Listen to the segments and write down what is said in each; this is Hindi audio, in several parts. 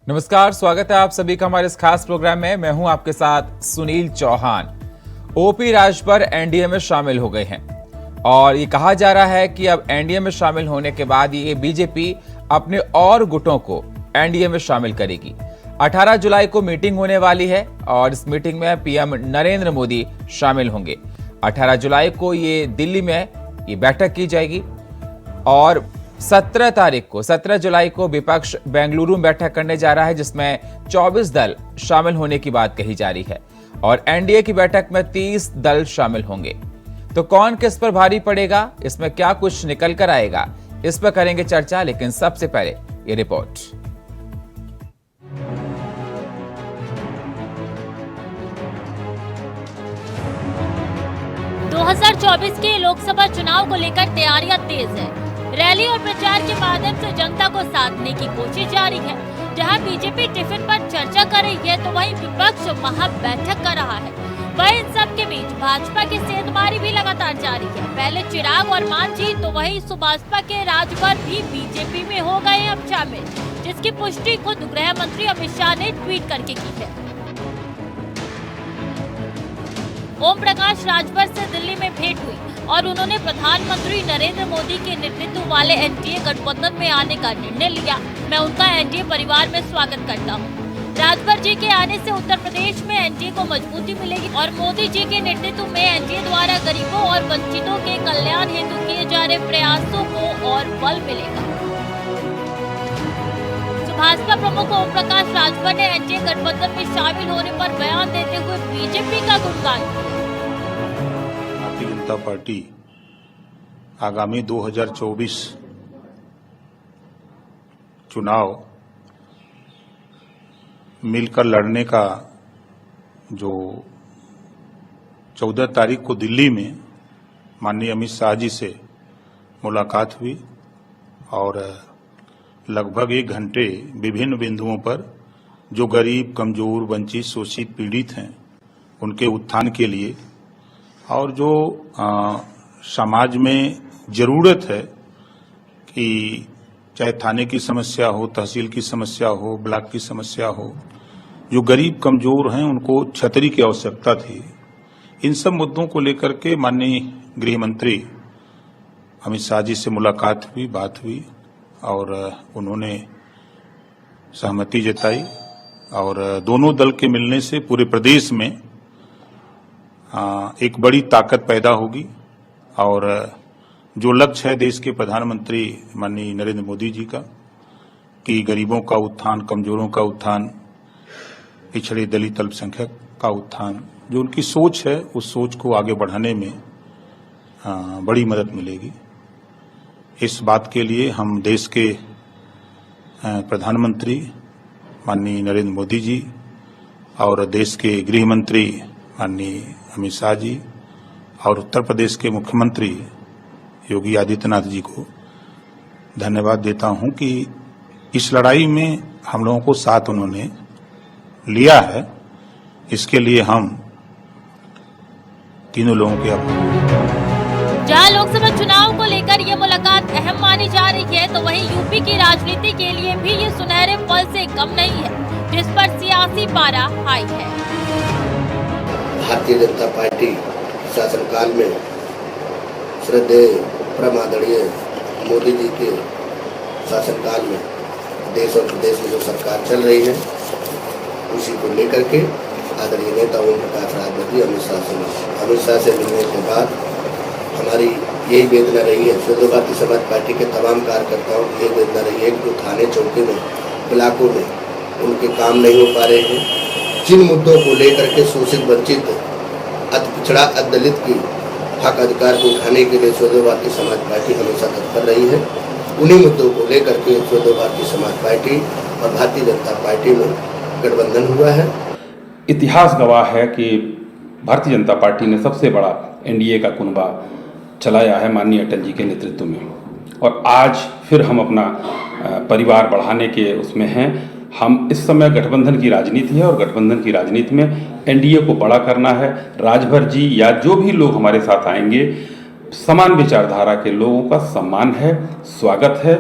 नमस्कार, स्वागत है आप सभी का हमारे इस खास प्रोग्राम में। मैं हूं आपके साथ सुनील चौहान। ओपी राजभर एनडीए में शामिल हो गए हैं और ये कहा जा रहा है कि अब एनडीए में शामिल होने के बाद ये बीजेपी अपने और गुटों को एनडीए में शामिल करेगी। 18 जुलाई को मीटिंग होने वाली है और इस मीटिंग में पीएम नरेंद्र मोदी शामिल होंगे। 18 जुलाई को ये दिल्ली में ये बैठक की जाएगी और 17 जुलाई को विपक्ष बेंगलुरु में बैठक करने जा रहा है, जिसमें 24 दल शामिल होने की बात कही जा रही है और एनडीए की बैठक में 30 दल शामिल होंगे। तो कौन किस पर भारी पड़ेगा, इसमें क्या कुछ निकल कर आएगा, इस पर करेंगे चर्चा। लेकिन सबसे पहले ये रिपोर्ट। दो 2024 के लोकसभा चुनाव को लेकर तैयारियां तेज है। रैली और प्रचार के माध्यम से जनता को साधने की कोशिश जारी है। जहां बीजेपी टिफिन पर चर्चा कर रही है तो वहीं विपक्ष महा बैठक कर रहा है। वहीं इन सब के बीच भाजपा की सेंधमारी भी लगातार जारी है। पहले चिराग और मांझी तो वहीं सुभाषपा के राजभर भी बीजेपी में हो गए अब शामिल, जिसकी पुष्टि खुद गृह मंत्री अमित शाह ने ट्वीट करके की है। ओम प्रकाश राजभर से दिल्ली में भेंट हुई और उन्होंने प्रधानमंत्री नरेंद्र मोदी के नेतृत्व वाले एनडीए गठबंधन में आने का निर्णय लिया। मैं उनका एनडीए परिवार में स्वागत करता हूं। राजभर जी के आने से उत्तर प्रदेश में एनडीए को मजबूती मिलेगी और मोदी जी के नेतृत्व में एनडीए द्वारा गरीबों और वंचितों के कल्याण हेतु किए जा रहे प्रयासों को और बल मिलेगा। भाजपा प्रमुख ओम प्रकाश राजभर ने एनडीए गठबंधन में शामिल होने पर बयान देते हुए बीजेपी का गुणगान किया। भारतीय जनता पार्टी आगामी 2024 चुनाव मिलकर लड़ने का जो 14 तारीख को दिल्ली में माननीय अमित शाह जी से मुलाकात हुई और लगभग 1 घंटे विभिन्न बिंदुओं पर जो गरीब, कमजोर, वंचित, शोषित, पीड़ित हैं उनके उत्थान के लिए और जो समाज में जरूरत है कि चाहे थाने की समस्या हो, तहसील की समस्या हो, ब्लॉक की समस्या हो, जो गरीब कमजोर हैं उनको छतरी की आवश्यकता थी। इन सब मुद्दों को लेकर के माननीय गृह मंत्री अमित शाह जी से मुलाकात हुई, बात हुई और उन्होंने सहमति जताई और दोनों दल के मिलने से पूरे प्रदेश में एक बड़ी ताकत पैदा होगी और जो लक्ष्य है देश के प्रधानमंत्री माननीय नरेंद्र मोदी जी का कि गरीबों का उत्थान, कमजोरों का उत्थान, पिछड़े दलित अल्पसंख्यक का उत्थान, जो उनकी सोच है उस सोच को आगे बढ़ाने में बड़ी मदद मिलेगी। इस बात के लिए हम देश के प्रधानमंत्री माननीय नरेंद्र मोदी जी और देश के गृह मंत्री माननीय अमित शाह जी और उत्तर प्रदेश के मुख्यमंत्री योगी आदित्यनाथ जी को धन्यवाद देता हूं कि इस लड़ाई में हम लोगों को साथ उन्होंने लिया है। इसके लिए हम तीनों लोगों के जहां लोकसभा चुनाव को लेकर ये मुलाकात अहम मानी जा रही है तो वहीं यूपी की राजनीति के लिए भी ये सुनहरे पल से कम नहीं है, जिस पर सियासी पारा हाई है। भारतीय जनता पार्टी शासनकाल में श्रद्धेय परम आदरणीय मोदी जी के शासनकाल में देश और प्रदेश में जो सरकार चल रही है उसी को लेकर के आदरणीय नेता ओम प्रकाश राजभर जी अमित शाह से मिलने के बाद हमारी यही वेदना रही है, स्वतंत्र भारतीय समाज पार्टी के तमाम कार्यकर्ताओं की यही वेदना रही है कि थाने चौकी में, ब्लॉकों में उनके काम नहीं हो पा रहे हैं। जिन मुद्दों को लेकर के शोषित, वंचित, अति पिछड़ा, दलित की हक अधिकार को उठाने के लिए स्वतंत्र भारतीय समाज पार्टी हमेशा तत्पर रही है। उन्हीं मुद्दों को लेकर के स्वतंत्र भारतीय समाज पार्टी और भारतीय जनता पार्टी में गठबंधन हुआ है। इतिहास गवाह है कि भारतीय जनता पार्टी ने सबसे बड़ा एनडीए का कुनबा चलाया है माननीय अटल जी के नेतृत्व में और आज फिर हम अपना परिवार बढ़ाने के उसमें हैं। हम इस समय गठबंधन की राजनीति है और गठबंधन की राजनीति में एनडीए को बड़ा करना है। राजभर जी या जो भी लोग हमारे साथ आएंगे, समान विचारधारा के लोगों का सम्मान है, स्वागत है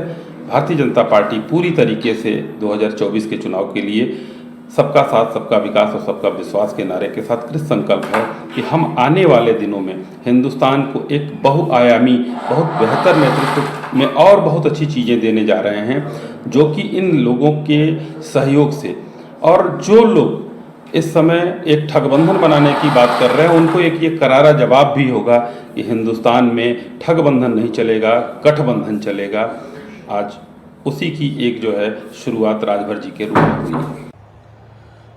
भारतीय जनता पार्टी पूरी तरीके से 2024 के चुनाव के लिए सबका साथ, सबका विकास और सबका विश्वास के नारे के साथ कृत संकल्प है कि हम आने वाले दिनों में हिंदुस्तान को एक बहुआयामी, बहुत बेहतर नेतृत्व में और बहुत अच्छी चीज़ें देने जा रहे हैं, जो कि इन लोगों के सहयोग से, और जो लोग इस समय एक ठगबंधन बनाने की बात कर रहे हैं उनको एक ये करारा जवाब भी होगा कि हिंदुस्तान में ठगबंधन नहीं चलेगा, गठबंधन चलेगा। आज उसी की एक जो है शुरुआत राजभर जी के रूप में हुई है।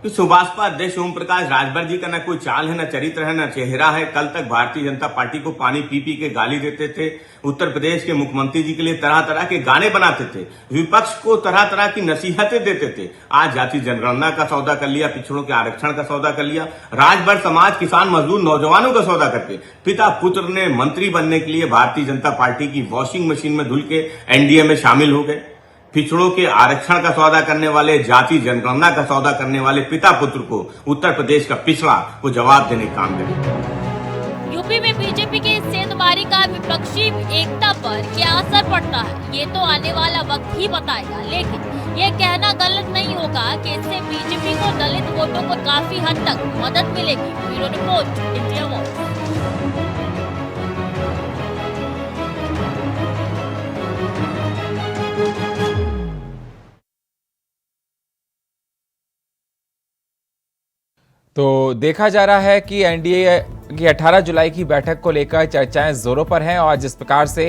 कि सुभाषपा अध्यक्ष ओम प्रकाश राजभर जी का न कोई चाल है, न चरित्र है, न चेहरा है। कल तक भारतीय जनता पार्टी को पानी पी पी के गाली देते थे, उत्तर प्रदेश के मुख्यमंत्री जी के लिए तरह तरह के गाने बनाते थे, विपक्ष को तरह तरह की नसीहतें देते थे। आज जाति जनगणना का सौदा कर लिया, पिछड़ों के आरक्षण का सौदा कर लिया, राजभर समाज, किसान, मजदूर, नौजवानों का सौदा करके पिता पुत्र ने मंत्री बनने के लिए भारतीय जनता पार्टी की वॉशिंग मशीन में धुल के एनडीए में शामिल हो गए। पिछड़ों के आरक्षण का सौदा करने वाले, जाति जनगणना का सौदा करने वाले पिता पुत्र को उत्तर प्रदेश का पिछड़ा को जवाब देने का काम करें। यूपी में बीजेपी की सेंधमारी का विपक्षी एकता पर क्या असर पड़ता है, ये तो आने वाला वक्त ही बताएगा। लेकिन ये कहना गलत नहीं होगा कि इससे बीजेपी को दलित वोटों को काफी हद तक मदद मिलेगी। Bureau report, India voice. तो देखा जा रहा है कि एनडीए की 18 जुलाई की बैठक को लेकर चर्चाएं जोरों पर हैं और जिस प्रकार से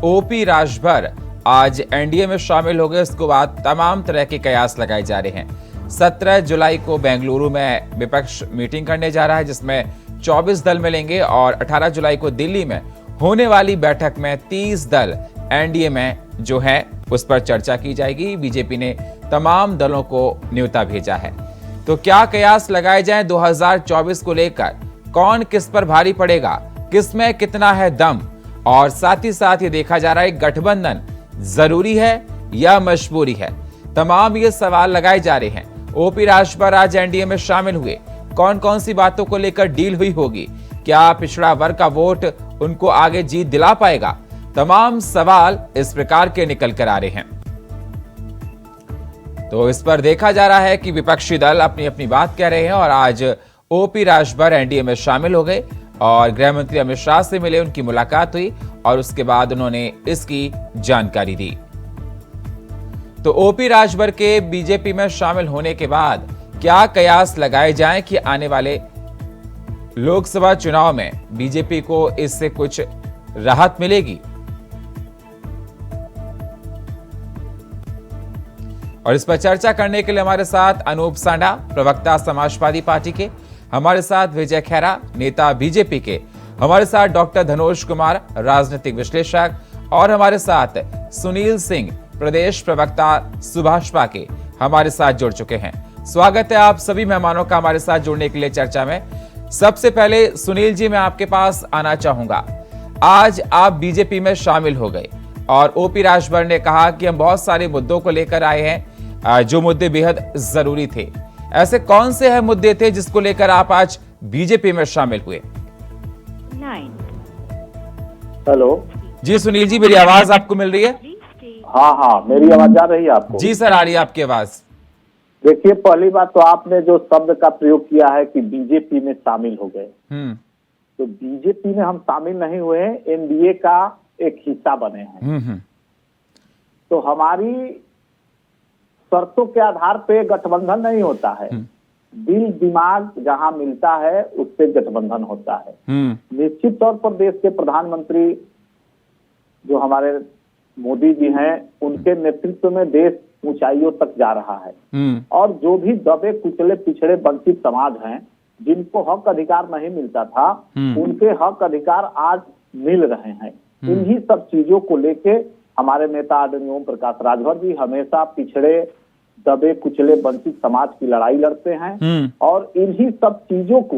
ओपी राजभर आज एनडीए में शामिल हो गए, उसके बाद तमाम तरह के कयास लगाए जा रहे हैं। 17 जुलाई को बेंगलुरु में विपक्ष मीटिंग करने जा रहा है जिसमें 24 दल मिलेंगे और 18 जुलाई को दिल्ली में होने वाली बैठक में 30 दल एनडीए में जो है उस पर चर्चा की जाएगी। बीजेपी ने तमाम दलों को न्योता भेजा है। तो क्या कयास लगाए जाएं 2024 को लेकर, कौन किस पर भारी पड़ेगा, किस में कितना है दम, और साथ ही साथ ये देखा जा रहा है गठबंधन जरूरी है या मजबूरी है। तमाम ये सवाल लगाए जा रहे हैं। ओपी राजभर आज एनडीए में शामिल हुए, कौन कौन सी बातों को लेकर डील हुई होगी, क्या पिछड़ा वर्ग का वोट उनको आगे जीत दिला पाएगा। तमाम सवाल इस प्रकार के निकल कर आ रहे हैं। तो इस पर देखा जा रहा है कि विपक्षी दल अपनी अपनी बात कह रहे हैं और आज ओपी राजभर एनडीए में शामिल हो गए और गृह मंत्री अमित शाह से मिले, उनकी मुलाकात हुई और उसके बाद उन्होंने इसकी जानकारी दी। तो ओपी राजभर के बीजेपी में शामिल होने के बाद क्या कयास लगाए जाएं कि आने वाले लोकसभा चुनाव में बीजेपी को इससे कुछ राहत मिलेगी। और इस पर चर्चा करने के लिए हमारे साथ अनूप सांडा, प्रवक्ता समाजवादी पार्टी के, हमारे साथ विजय खैरा, नेता बीजेपी के, हमारे साथ डॉक्टर धनोज कुमार, राजनीतिक विश्लेषक, और हमारे साथ सुनील सिंह, प्रदेश प्रवक्ता सुभाषपा के हमारे साथ जुड़ चुके हैं। स्वागत है आप सभी मेहमानों का हमारे साथ जुड़ने के लिए चर्चा में। सबसे पहले सुनील जी, मैं आपके पास आना चाहूंगा। आज आप बीजेपी में शामिल हो गए और ओपी राजभर ने कहा कि हम बहुत सारे मुद्दों को लेकर आए हैं, जो मुद्दे बेहद जरूरी थे। ऐसे कौन से हैं मुद्दे थे जिसको लेकर आप आज बीजेपी में शामिल हुए? हेलो जी सुनील जी, मेरी आवाज आपको मिल रही है? हाँ, मेरी आवाज आ रही है आपको? जी सर, आ रही है आपकी आवाज। देखिए, पहली बात तो आपने जो शब्द का प्रयोग किया है कि बीजेपी में शामिल हो गए, तो बीजेपी में हम शामिल नहीं हुए हैं, एनडीए का एक हिस्सा बने हैं। तो हमारी शर्तों के आधार पे गठबंधन नहीं होता है, दिल दिमाग जहां मिलता है उससे गठबंधन होता है। निश्चित तौर पर देश के प्रधानमंत्री जो हमारे मोदी जी हैं, उनके नेतृत्व में देश ऊंचाइयों तक जा रहा है और जो भी दबे कुचले पिछड़े वंचित समाज हैं, जिनको हक अधिकार नहीं मिलता था, उनके हक अधिकार आज मिल रहे हैं। इन्हीं सब चीजों को लेके हमारे नेता आदरणीय ओम प्रकाश राजभर जी हमेशा पिछड़े दबे कुचले वंचित समाज की लड़ाई लड़ते हैं और इन्हीं सब चीजों को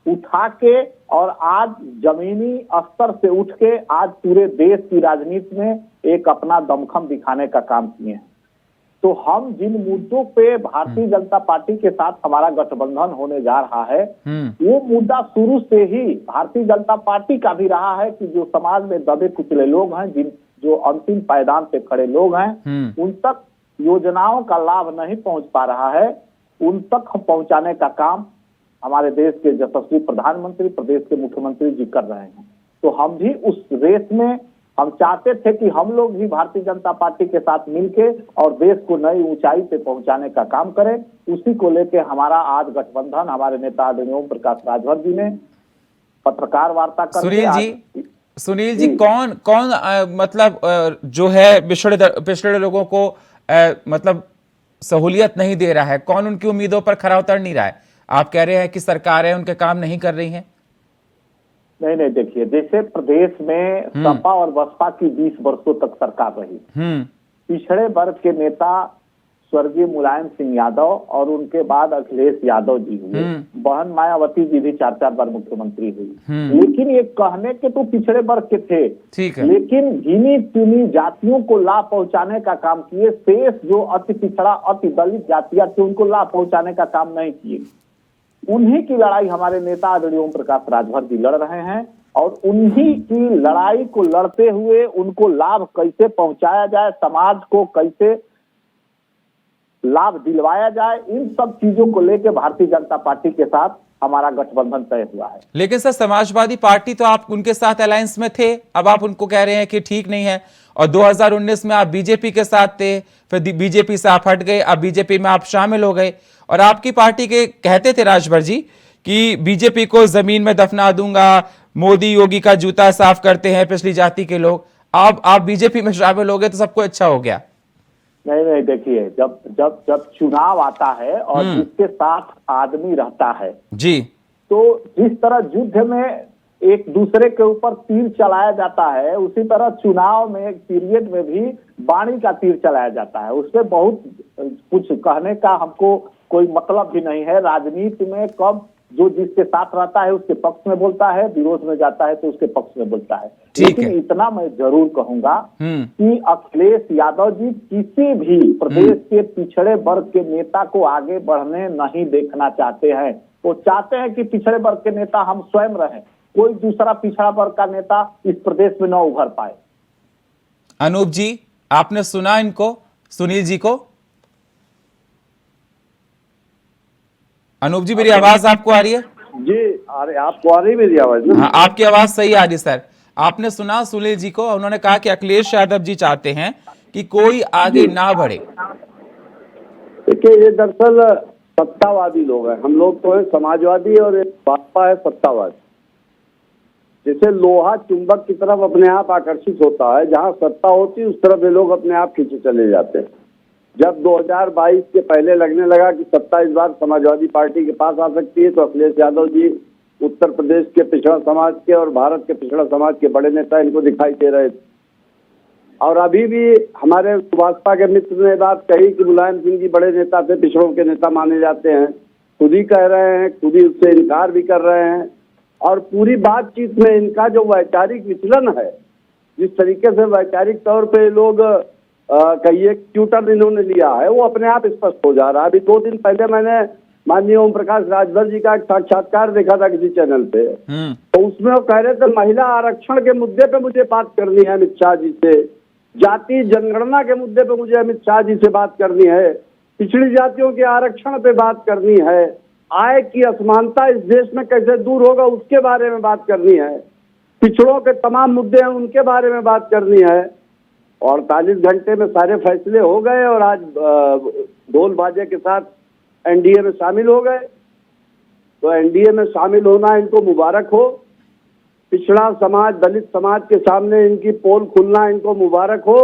उठा के और आज जमीनी स्तर से उठ के आज पूरे देश की राजनीति में एक अपना दमखम दिखाने का काम किए हैं। तो हम जिन मुद्दों पे भारतीय जनता पार्टी के साथ हमारा गठबंधन होने जा रहा है, वो मुद्दा शुरू से ही भारतीय जनता पार्टी का भी रहा है कि जो समाज में दबे कुचले लोग हैं, जो अंतिम पायदान पे खड़े लोग हैं उन तक योजनाओं का लाभ नहीं पहुंच पा रहा है, उन तक हम पहुंचाने का काम हमारे देश के यशस्वी प्रधानमंत्री, प्रदेश के मुख्यमंत्री जी कर रहे हैं। तो हम भी उस रेस में हम चाहते थे कि हम लोग भी भारतीय जनता पार्टी के साथ मिलके और देश को नई ऊंचाई पे पहुंचाने का काम करें। उसी को लेके हमारा आज गठबंधन, हमारे नेता आदरणीय ओम प्रकाश राजभर जी ने पत्रकार वार्ता कर सुनील जी कौन मतलब जो है पिछड़े लोगों को मतलब सहूलियत नहीं दे रहा है, कौन उनकी उम्मीदों पर खरा उतर नहीं रहा है? आप कह रहे हैं कि सरकारें उनके काम नहीं कर रही हैं? नहीं, देखिए, जैसे प्रदेश में सपा और बसपा की 20 वर्षों तक सरकार रही, पिछड़े वर्ग के नेता स्वर्गीय मुलायम सिंह यादव और उनके बाद अखिलेश यादव जी हुए, बहन मायावती जी भी 4 बार मुख्यमंत्री हुई, लेकिन ये कहने के तो पिछड़े वर्ग के थे, ठीक है, लेकिन गिनी चुनी जातियों को लाभ पहुंचाने का काम किए। शेष जो अति पिछड़ा, अति दलित जातियां थी उनको लाभ पहुंचाने का काम नहीं किए। उन्हीं की लड़ाई हमारे नेता आदरणीय ओम प्रकाश राजभर जी लड़ रहे हैं और उन्हीं की लड़ाई को लड़ते हुए उनको लाभ कैसे पहुंचाया जाए, समाज को कैसे लाभ दिलवाया जाए, इन सब चीजों को लेकर भारतीय जनता पार्टी के साथ हमारा गठबंधन तय हुआ है। लेकिन सर, समाजवादी पार्टी तो आप उनके साथ अलायंस में थे, अब आप उनको कह रहे हैं कि ठीक नहीं है, और 2019 में आप बीजेपी के साथ थे, फिर बीजेपी से आप हट गए, अब बीजेपी में आप शामिल हो गए, और आपकी पार्टी के कहते थे राजभर जी कि बीजेपी को जमीन में दफना दूंगा, मोदी योगी का जूता साफ करते हैं पिछली जाति के लोग। आप बीजेपी में शामिल हो गए तो सबको अच्छा हो गया। नहीं, देखिए, जब चुनाव आता है और जिसके साथ आदमी रहता है जी, तो जिस तरह युद्ध में एक दूसरे के ऊपर तीर चलाया जाता है, उसी तरह चुनाव में एक पीरियड में भी वाणी का तीर चलाया जाता है। उससे बहुत कुछ कहने का हमको कोई मतलब भी नहीं है। राजनीति में कब जो जिसके साथ रहता है उसके पक्ष में बोलता है, विरोध में जाता है तो उसके पक्ष में बोलता है। लेकिन इतना मैं जरूर कहूंगा कि अखिलेश यादव जी किसी भी प्रदेश के पिछड़े वर्ग के नेता को आगे बढ़ने नहीं देखना चाहते हैं। वो चाहते हैं कि पिछड़े वर्ग के नेता हम स्वयं रहें, कोई दूसरा पिछड़ा वर्ग का नेता इस प्रदेश में न उभर पाए। अनूप जी, आपने सुना इनको, सुनील जी को? अनूप जी, मेरी आवाज आपको आ रही है? जी, अरे आपको आ रही मेरी आवाज? हाँ, आपकी आवाज सही आ रही सर। आपने सुना सुनील जी को? उन्होंने कहा कि अखिलेश यादव जी चाहते हैं कि कोई आगे ना बढ़े। देखिए, ये दरअसल सत्तावादी लोग हैं, हम लोग तो है समाजवादी और भाजपा है सत्तावादी। जैसे लोहा चुंबक की तरफ अपने आप आकर्षित होता है, जहां सत्ता होती है उस तरफ ये लोग अपने आप खींचे चले जाते हैं। जब 2022 के पहले लगने लगा कि सत्ता इस बार समाजवादी पार्टी के पास आ सकती है, तो अखिलेश यादव जी उत्तर प्रदेश के पिछड़ा समाज के और भारत के पिछड़ा समाज के बड़े नेता इनको दिखाई दे रहे थे। और अभी भी हमारे भाजपा के मित्र ने बात कही कि मुलायम सिंह जी बड़े नेता थे, पिछड़ों के नेता माने जाते हैं, खुद ही कह रहे हैं, खुद ही उससे इनकार भी कर रहे हैं। और पूरी बातचीत में इनका जो वैचारिक विचलन है, जिस तरीके से वैचारिक तौर पे लोग कहिए ट्यूटर इन्होंने लिया है, वो अपने आप स्पष्ट हो जा रहा है। अभी 2 दिन पहले मैंने माननीय ओम प्रकाश राजभर जी का एक साक्षात्कार देखा था किसी चैनल पे, तो उसमें वो कह रहे थे महिला आरक्षण के मुद्दे पे मुझे बात करनी है अमित शाह जी से, जाति जनगणना के मुद्दे पे मुझे अमित शाह जी से बात करनी है, पिछड़ी जातियों के आरक्षण पे बात करनी है, आय की असमानता इस देश में कैसे दूर होगा उसके बारे में बात करनी है, पिछड़ों के तमाम मुद्दे हैं उनके बारे में बात करनी है। 48 घंटे में सारे फैसले हो गए और आज ढोल बाजे के साथ एनडीए में शामिल हो गए। तो एनडीए में शामिल होना इनको मुबारक हो, पिछड़ा समाज, दलित समाज के सामने इनकी पोल खुलना इनको मुबारक हो,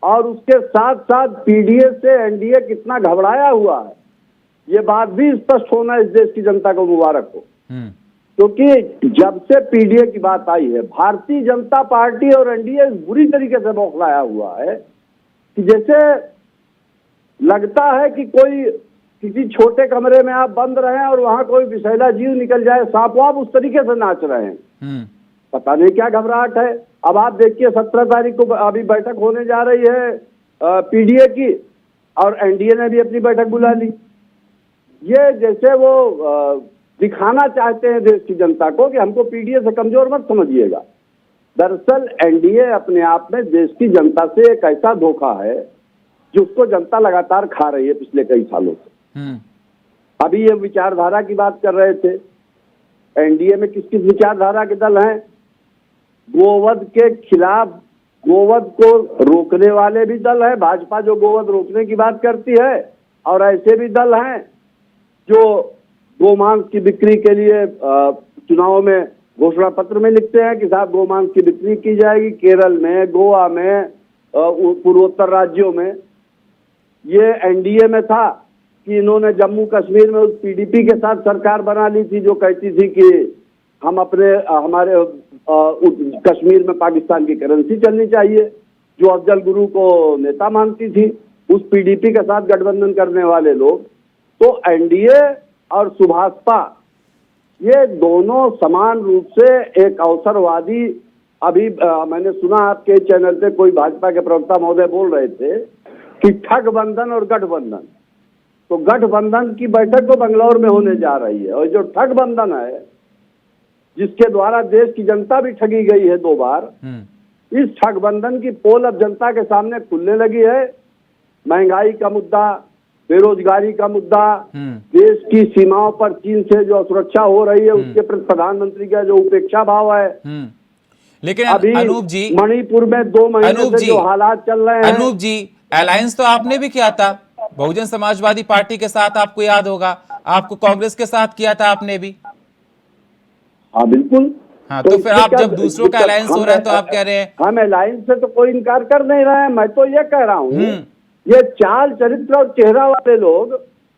और उसके साथ साथ पीडीए से एनडीए कितना घबराया हुआ है ये बात भी स्पष्ट होना इस देश की जनता को मुबारक हो। क्योंकि जब से पीडीए की बात आई है, भारतीय जनता पार्टी और एनडीए बुरी तरीके से बौखलाया हुआ है कि जैसे लगता है कि कोई किसी छोटे कमरे में आप बंद रहे और वहां कोई विषैला जीव निकल जाए, सांप वाप उस तरीके से नाच रहे हैं। पता नहीं क्या घबराहट है। अब आप देखिए 17 तारीख को अभी बैठक होने जा रही है पीडीए की, और एनडीए ने भी अपनी बैठक बुला ली। ये जैसे वो दिखाना चाहते हैं देश की जनता को कि हमको पीडीए से कमजोर मत समझिएगा, दरअसल एनडीए अपने आप में देश की जनता से एक ऐसा धोखा है जिसको जनता लगातार खा रही है पिछले कई सालों से। अभी ये विचारधारा की बात कर रहे थे, एनडीए में किस किस विचारधारा के दल हैं? गोवध के खिलाफ, गोवध को रोकने वाले भी दल है, भाजपा जो गोवध रोकने की बात करती है, और ऐसे भी दल हैं जो गोमांस की बिक्री के लिए चुनाव में घोषणा पत्र में लिखते हैं कि साहब गोमांस की बिक्री की जाएगी। केरल में, गोवा में, पूर्वोत्तर राज्यों में ये एनडीए में था कि इन्होंने जम्मू कश्मीर में उस पीडीपी के साथ सरकार बना ली थी जो कहती थी कि हम हमारे कश्मीर में पाकिस्तान की करेंसी चलनी चाहिए, जो अफजल गुरु को नेता मानती थी। उस पीडीपी के साथ गठबंधन करने वाले लोग, तो एनडीए और सुभाषपा ये दोनों समान रूप से एक अवसरवादी, अभी मैंने सुना आपके चैनल पे कोई भाजपा के प्रवक्ता महोदय बोल रहे थे कि ठगबंधन और गठबंधन, तो गठबंधन की बैठक तो बंगलौर में होने जा रही है, और जो ठगबंधन है जिसके द्वारा देश की जनता भी ठगी गई है 2 बार, इस ठगबंधन की पोल अब जनता के सामने खुलने लगी है। महंगाई का मुद्दा, बेरोजगारी का मुद्दा, देश की सीमाओं पर चीन से जो असुरक्षा हो रही है उसके प्रति प्रधानमंत्री का जो उपेक्षा भाव है। लेकिन अभी अनूप जी, मणिपुर में 2 महीने से जो हालात चल रहे हैं। अनूप जी, अलायंस तो आपने भी किया था बहुजन समाजवादी पार्टी के साथ, आपको याद होगा, आपको कांग्रेस के साथ किया था आपने भी। हाँ बिल्कुल। हाँ, तो फिर आप जब दूसरों का अलायंस हो रहा है तो आप कह रहे हैं हम अलायंस से तो कोई इनकार कर नहीं रहे हैं। मैं तो ये कह रहा हूँ ये चाल चरित्र और चेहरा वाले लोग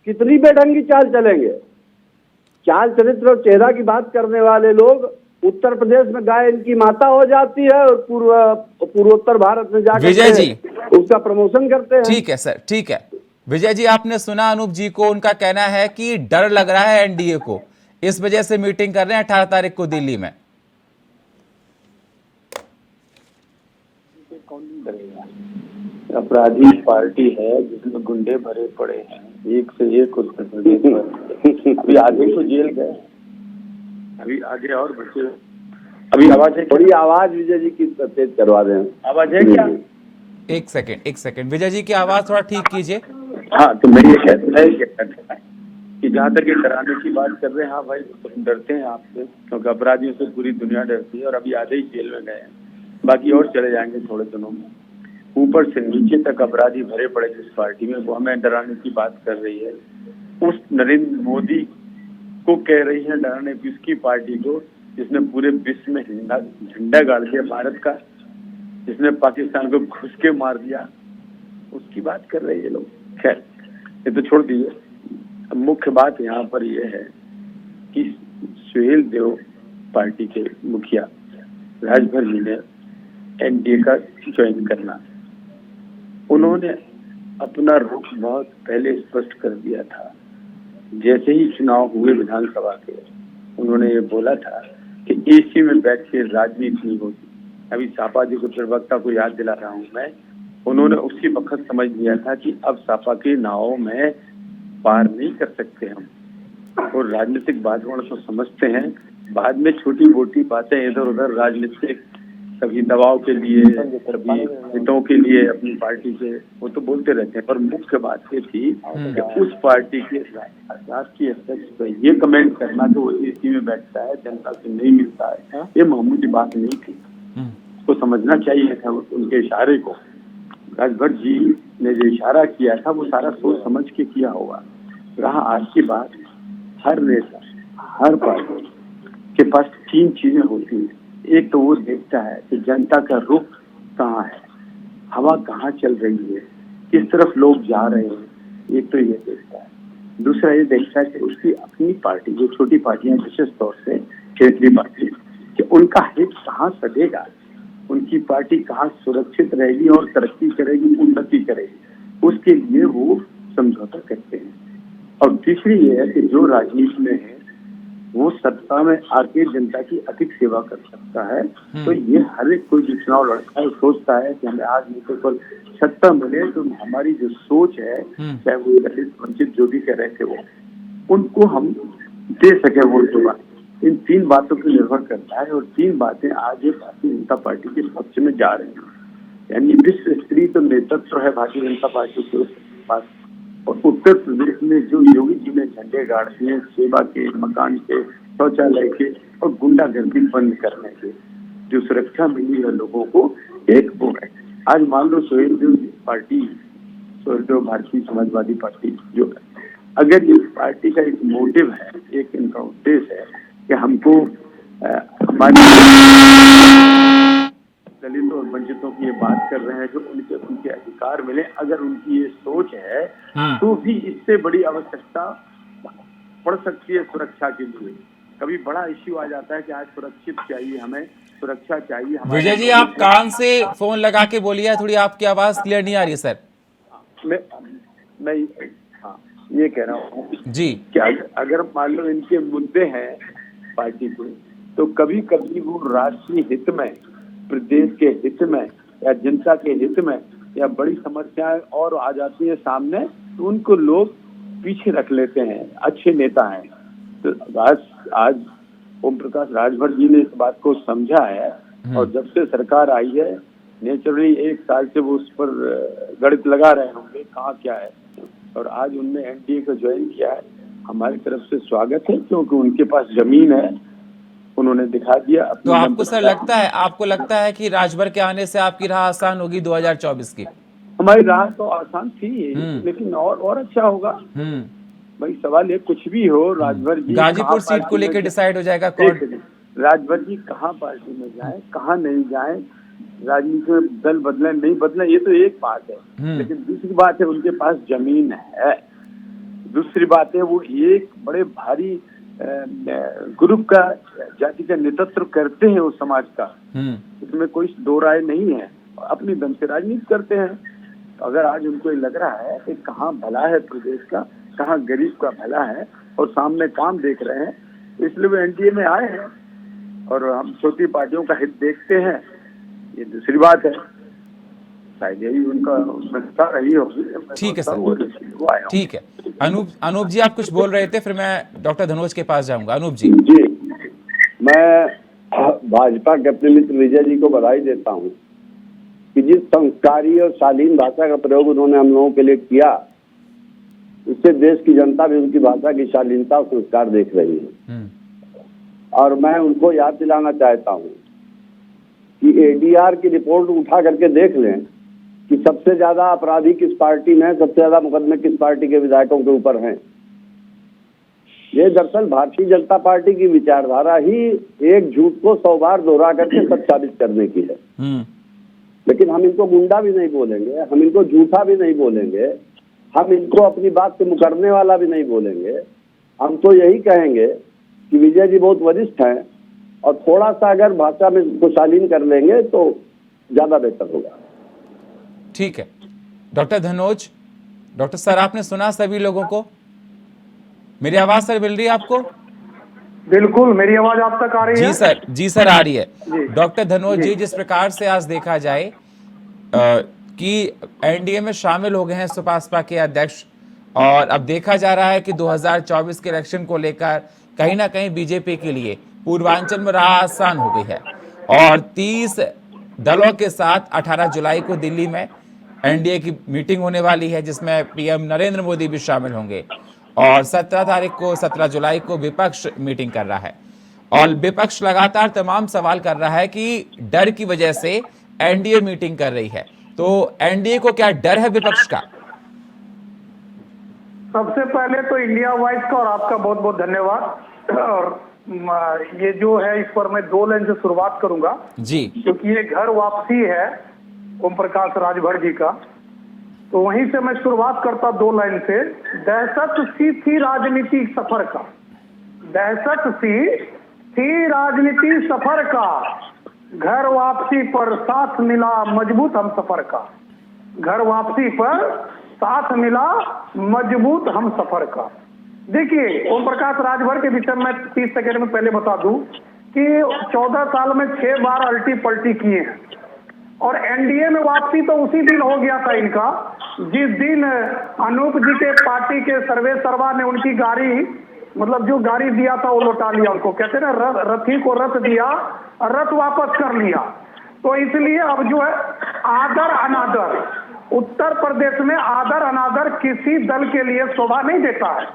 कितनी बेढंगी चाल चलेंगे। चाल चरित्र और चेहरा की बात करने वाले लोग उत्तर प्रदेश में गाय इनकी माता हो जाती है और पूर्वोत्तर भारत में जाकर विजय जी उसका प्रमोशन करते हैं। ठीक है सर, ठीक है विजय जी, आपने सुना अनूप जी को, उनका कहना है कि डर लग रहा है एनडीए को, इस वजह से मीटिंग कर रहे हैं 18 तारीख को दिल्ली में। अपराधी पार्टी है जिसमें गुंडे भरे पड़े हैं, एक से एक उत्तर प्रदेश में। अभी आगे तो जेल गए, अभी आगे और बच्चे। अभी आवाज है, थोड़ी आवाज विजय जी की तेज करवा दें। आवाज है क्या? एक सेकंड विजय जी की आवाज थोड़ा ठीक कीजिए। हाँ, तो मैं ये कहता था कि जहाँ तक ये डराने की बात कर रहे हैं, हाँ भाई तो डरते हैं आपसे, क्योंकि अपराधियों से पूरी दुनिया डरती है, और अभी आधे ही जेल में गए हैं, बाकी और चले जाएंगे थोड़े दिनों में। ऊपर से नीचे तक अपराधी भरे पड़े जिस पार्टी में, वो हमें डराने की बात कर रही है। उस नरेंद्र मोदी को कह रही है डराने की, उसकी पार्टी को जिसने पूरे विश्व में झंडा गाड़ दिया भारत का, जिसने पाकिस्तान को घुस के मार दिया, उसकी बात कर रहे हैं ये लोग। खैर ये तो छोड़ दीजिए। अब मुख्य बात यहाँ पर ये है कि सुहेल देव पार्टी के मुखिया राजभर जी ने एनडीए का ज्वाइन करना, उन्होंने अपना रुख बहुत पहले स्पष्ट कर दिया था। जैसे ही चुनाव हुए विधानसभा के, उन्होंने ये बोला था कि एसी में बैठ के राजनीति नहीं होती। अभी सापा जी को, प्रवक्ता को याद दिला रहा हूँ मैं, उन्होंने उसी वक्त समझ लिया था कि अब सापा की नाव में पार नहीं कर सकते हम, और राजनीतिक वातावरण तो समझते हैं। बाद में छोटी मोटी बातें इधर उधर राजनीतिक, कभी दबाव के लिए, कभी हितों के लिए अपनी पार्टी के, वो तो बोलते रहते हैं। पर मुख्य बात ये थी कि उस पार्टी के राष्ट्रीय अध्यक्ष पर ये कमेंट करना कि वो एसी में बैठता है, जनता से नहीं मिलता है, ये मामूली बात नहीं थी। उसको समझना चाहिए था उनके इशारे को। राजभर जी ने जो इशारा किया था वो सारा सोच समझ के किया होगा। रहा आज की बात, हर नेता, हर पार्टी के पास 3 चीजें होती हैं। एक तो वो देखता है कि जनता का रुख कहाँ है, हवा कहाँ चल रही है, किस तरफ लोग जा रहे हैं, एक तो ये देखता है। दूसरा ये देखता है कि उसकी अपनी पार्टी, जो छोटी पार्टियां विशेष तौर से क्षेत्रीय पार्टी, कि उनका हित कहाँ सधेगा, उनकी पार्टी कहाँ सुरक्षित रहेगी और तरक्की करेगी, उन्नति करेगी, उसके लिए वो समझौता करते हैं। और तीसरी ये है कि जो राजनीति में है वो सत्ता में आके जनता की अधिक सेवा कर सकता है। तो ये हर एक कोई चुनाव लड़ता है सोचता है कि हमें आज नहीं तो कल सत्ता मिले, तो हमारी जो सोच है, चाहे वो दलित वंचित जो भी कह रहे थे वो, उनको हम दे सके वोट दोबारा। इन 3 बातों पर निर्भर करता है और 3 बातें आज ये भारतीय जनता पार्टी के पक्ष में जा रही हैं। यानी विश्व स्तरीय तो नेतृत्व है भारतीय जनता पार्टी के पास, और उत्तर प्रदेश में जो योगी जी ने झंडे गाड़ दिए सेवा के, मकान के, शौचालय के और गुंडागर्दी बंद करने के, जो सुरक्षा मिली है लोगों को, एक वो है। आज मान लो सोहेलदेव पार्टी, सोहेलदेव भारतीय समाजवादी पार्टी जो है, अगर इस पार्टी का एक मोटिव है, एक इनका उद्देश्य है कि हमको हमारे दलितों और वंचितों की ये बात कर रहे हैं जो उनके अधिकार मिले, अगर उनकी ये सोच है तो भी इससे बड़ी आवश्यकता पड़ सकती है सुरक्षा के लिए। कभी बड़ा इश्यू आ जाता है कि आज सुरक्षित चाहिए, हमें सुरक्षा चाहिए। विजय जी, आप कान से फोन लगा के बोलिए, थोड़ी आपकी आवाज क्लियर नहीं आ रही है सर। मैं ये कह रहा हूँ जी कि अगर मान लो इनके मुद्दे हैं पार्टी के, तो कभी कभी वो राष्ट्रीय हित में, प्रदेश के हित में या जनता के हित में या बड़ी समस्याएं और आ जाती है सामने, तो उनको लोग पीछे रख लेते हैं। अच्छे नेता हैं तो आज ओम प्रकाश राजभर जी ने इस बात को समझा है, और जब से सरकार आई है नेचुरली 1 साल से वो उस पर गणित लगा रहे होंगे कहाँ क्या है, और आज उनने एनडीए को ज्वाइन किया है। हमारी तरफ से स्वागत है, क्योंकि उनके पास जमीन है, उन्होंने दिखा दिया। तो आपको सर लगता है कि राजभर के आने से आपकी राह आसान होगी 2024 की? हमारी राह तो आसान थी, लेकिन और अच्छा होगा। भाई सवाल है, कुछ भी हो, राजभर जी गाजीपुर सीट को लेकर डिसाइड हो जाएगा कौन। राजभर जी कहाँ पार्टी में जाए, कहाँ नहीं जाए, राजनीति में दल बदले नहीं बदले, ये तो एक बात है। लेकिन दूसरी बात है उनके पास जमीन है, दूसरी बात है वो एक बड़े भारी ग्रुप का, जाति का नेतृत्व करते हैं उस समाज का, इसमें कोई दो राय नहीं है, अपनी दम से राजनीति करते हैं। तो अगर आज उनको लग रहा है कि कहाँ भला है प्रदेश का, कहाँ गरीब का भला है, और सामने काम देख रहे हैं, इसलिए वो एनडीए में आए हैं, और हम छोटी पार्टियों का हित देखते हैं, ये दूसरी बात है। शायद यही उनका मनसा रही होगी। ठीक है सर, ठीक है। अनूप जी, आप कुछ बोल रहे थे, फिर मैं डॉक्टर धनोज के पास जाऊंगा। अनूप जी। जी, मैं भाजपा के अपने मित्र विजय जी को बधाई देता हूं कि जिस संस्कारी और शालीन भाषा का प्रयोग उन्होंने हम लोगों के लिए किया, उससे देश की जनता भी उनकी भाषा की शालीनता और संस्कार देख रही है। और मैं उनको याद दिलाना चाहता हूं कि एडीआर की रिपोर्ट उठा करके देख लें कि सबसे ज्यादा अपराधी किस पार्टी में है, सबसे ज्यादा मुकदमे किस पार्टी के विधायकों के ऊपर हैं। ये दरअसल भारतीय जनता पार्टी की विचारधारा ही एक झूठ को 100 बार दोहरा करके सच साबित करने की है। लेकिन हम इनको गुंडा भी नहीं बोलेंगे, हम इनको झूठा भी नहीं बोलेंगे, हम इनको अपनी बात से मुकरने वाला भी नहीं बोलेंगे। हम तो यही कहेंगे कि विजय जी बहुत वरिष्ठ हैं, और थोड़ा सा अगर भाषा में इसको शालीन कर लेंगे तो ज्यादा बेहतर होगा। ठीक है डॉक्टर धनोज। डॉक्टर सर, आपने सुना सभी लोगों को? मेरी आवाज सर मिल रही है आपको? बिल्कुल, मेरी आवाज आप तक आ रही है? जी सर आ रही है। डॉक्टर धनोज जी, जिस प्रकार से आज देखा जाए कि एनडीए में शामिल हो गए हैं सुपासपा के अध्यक्ष, और अब देखा जा रहा है कि 2024 के इलेक्शन को लेकर कहीं ना कहीं बीजेपी के लिए पूर्वांचल में राह आसान हो गई है, और 30 दलों के साथ 18 जुलाई को दिल्ली में एनडीए की मीटिंग होने वाली है, जिसमें पीएम नरेंद्र मोदी भी शामिल होंगे, और 17 जुलाई को विपक्ष मीटिंग कर रहा है, और विपक्ष लगातार तमाम सवाल कर रहा है कि डर की वजह से एनडीए मीटिंग कर रही है। तो एनडीए को क्या डर है विपक्ष का? सबसे पहले तो इंडिया वाइज का और आपका बहुत बहुत धन्यवाद। और ये जो है, इस पर मैं 2 लाइन से शुरुआत करूंगा जी, क्योंकि ये घर वापसी है ओम प्रकाश राजभर जी का, तो वहीं से मैं शुरुआत करता 2 लाइन से। दहशत सी थी राजनीति सफर का, दहशत सी थी राजनीति सफर का, घर वापसी पर साथ मिला मजबूत हम सफर का, घर वापसी पर साथ मिला मजबूत हम सफर का। देखिए, ओम प्रकाश राजभर के विषय में 30 सेकंड में पहले बता दूं कि 14 साल में 6 बार अल्टी पल्टी किए हैं, और एनडीए में वापसी तो उसी दिन हो गया था इनका जिस दिन अनूप जी के पार्टी के सर्वे सर्वा ने उनकी गाड़ी मतलब जो गाड़ी दिया था वो लौटा लिया उनको, कहते ना रथी को रथ दिया और रथ वापस कर लिया। तो इसलिए अब जो है आदर अनादर, उत्तर प्रदेश में आदर अनादर किसी दल के लिए शोभा नहीं देता है।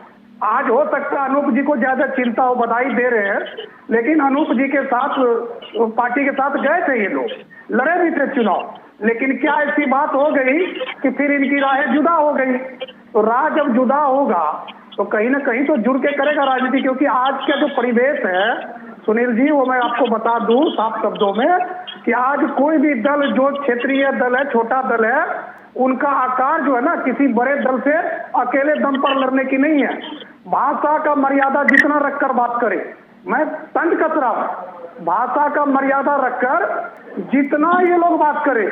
आज हो सकता है अनूप जी को ज्यादा चिंता हो, बधाई दे रहे हैं, लेकिन अनूप जी के साथ पार्टी के साथ गए थे ये लोग, लड़े भी थे चुनाव, लेकिन क्या ऐसी बात हो गई कि फिर इनकी राहें जुदा हो गई। तो राह जब जुदा होगा तो कहीं ना कहीं तो जुड़ के करेगा राजनीति, क्योंकि आज का जो परिवेश है सुनील जी, वो मैं आपको बता दूं साफ शब्दों में कि आज कोई भी दल जो क्षेत्रीय दल है, छोटा दल है, उनका आकार जो है ना किसी बड़े दल से अकेले दम पर लड़ने की नहीं है। भाषा का मर्यादा जितना रखकर बात करे, मैं तंज कस रहा हूं, भाषा का मर्यादा रखकर जितना ये लोग बात करें,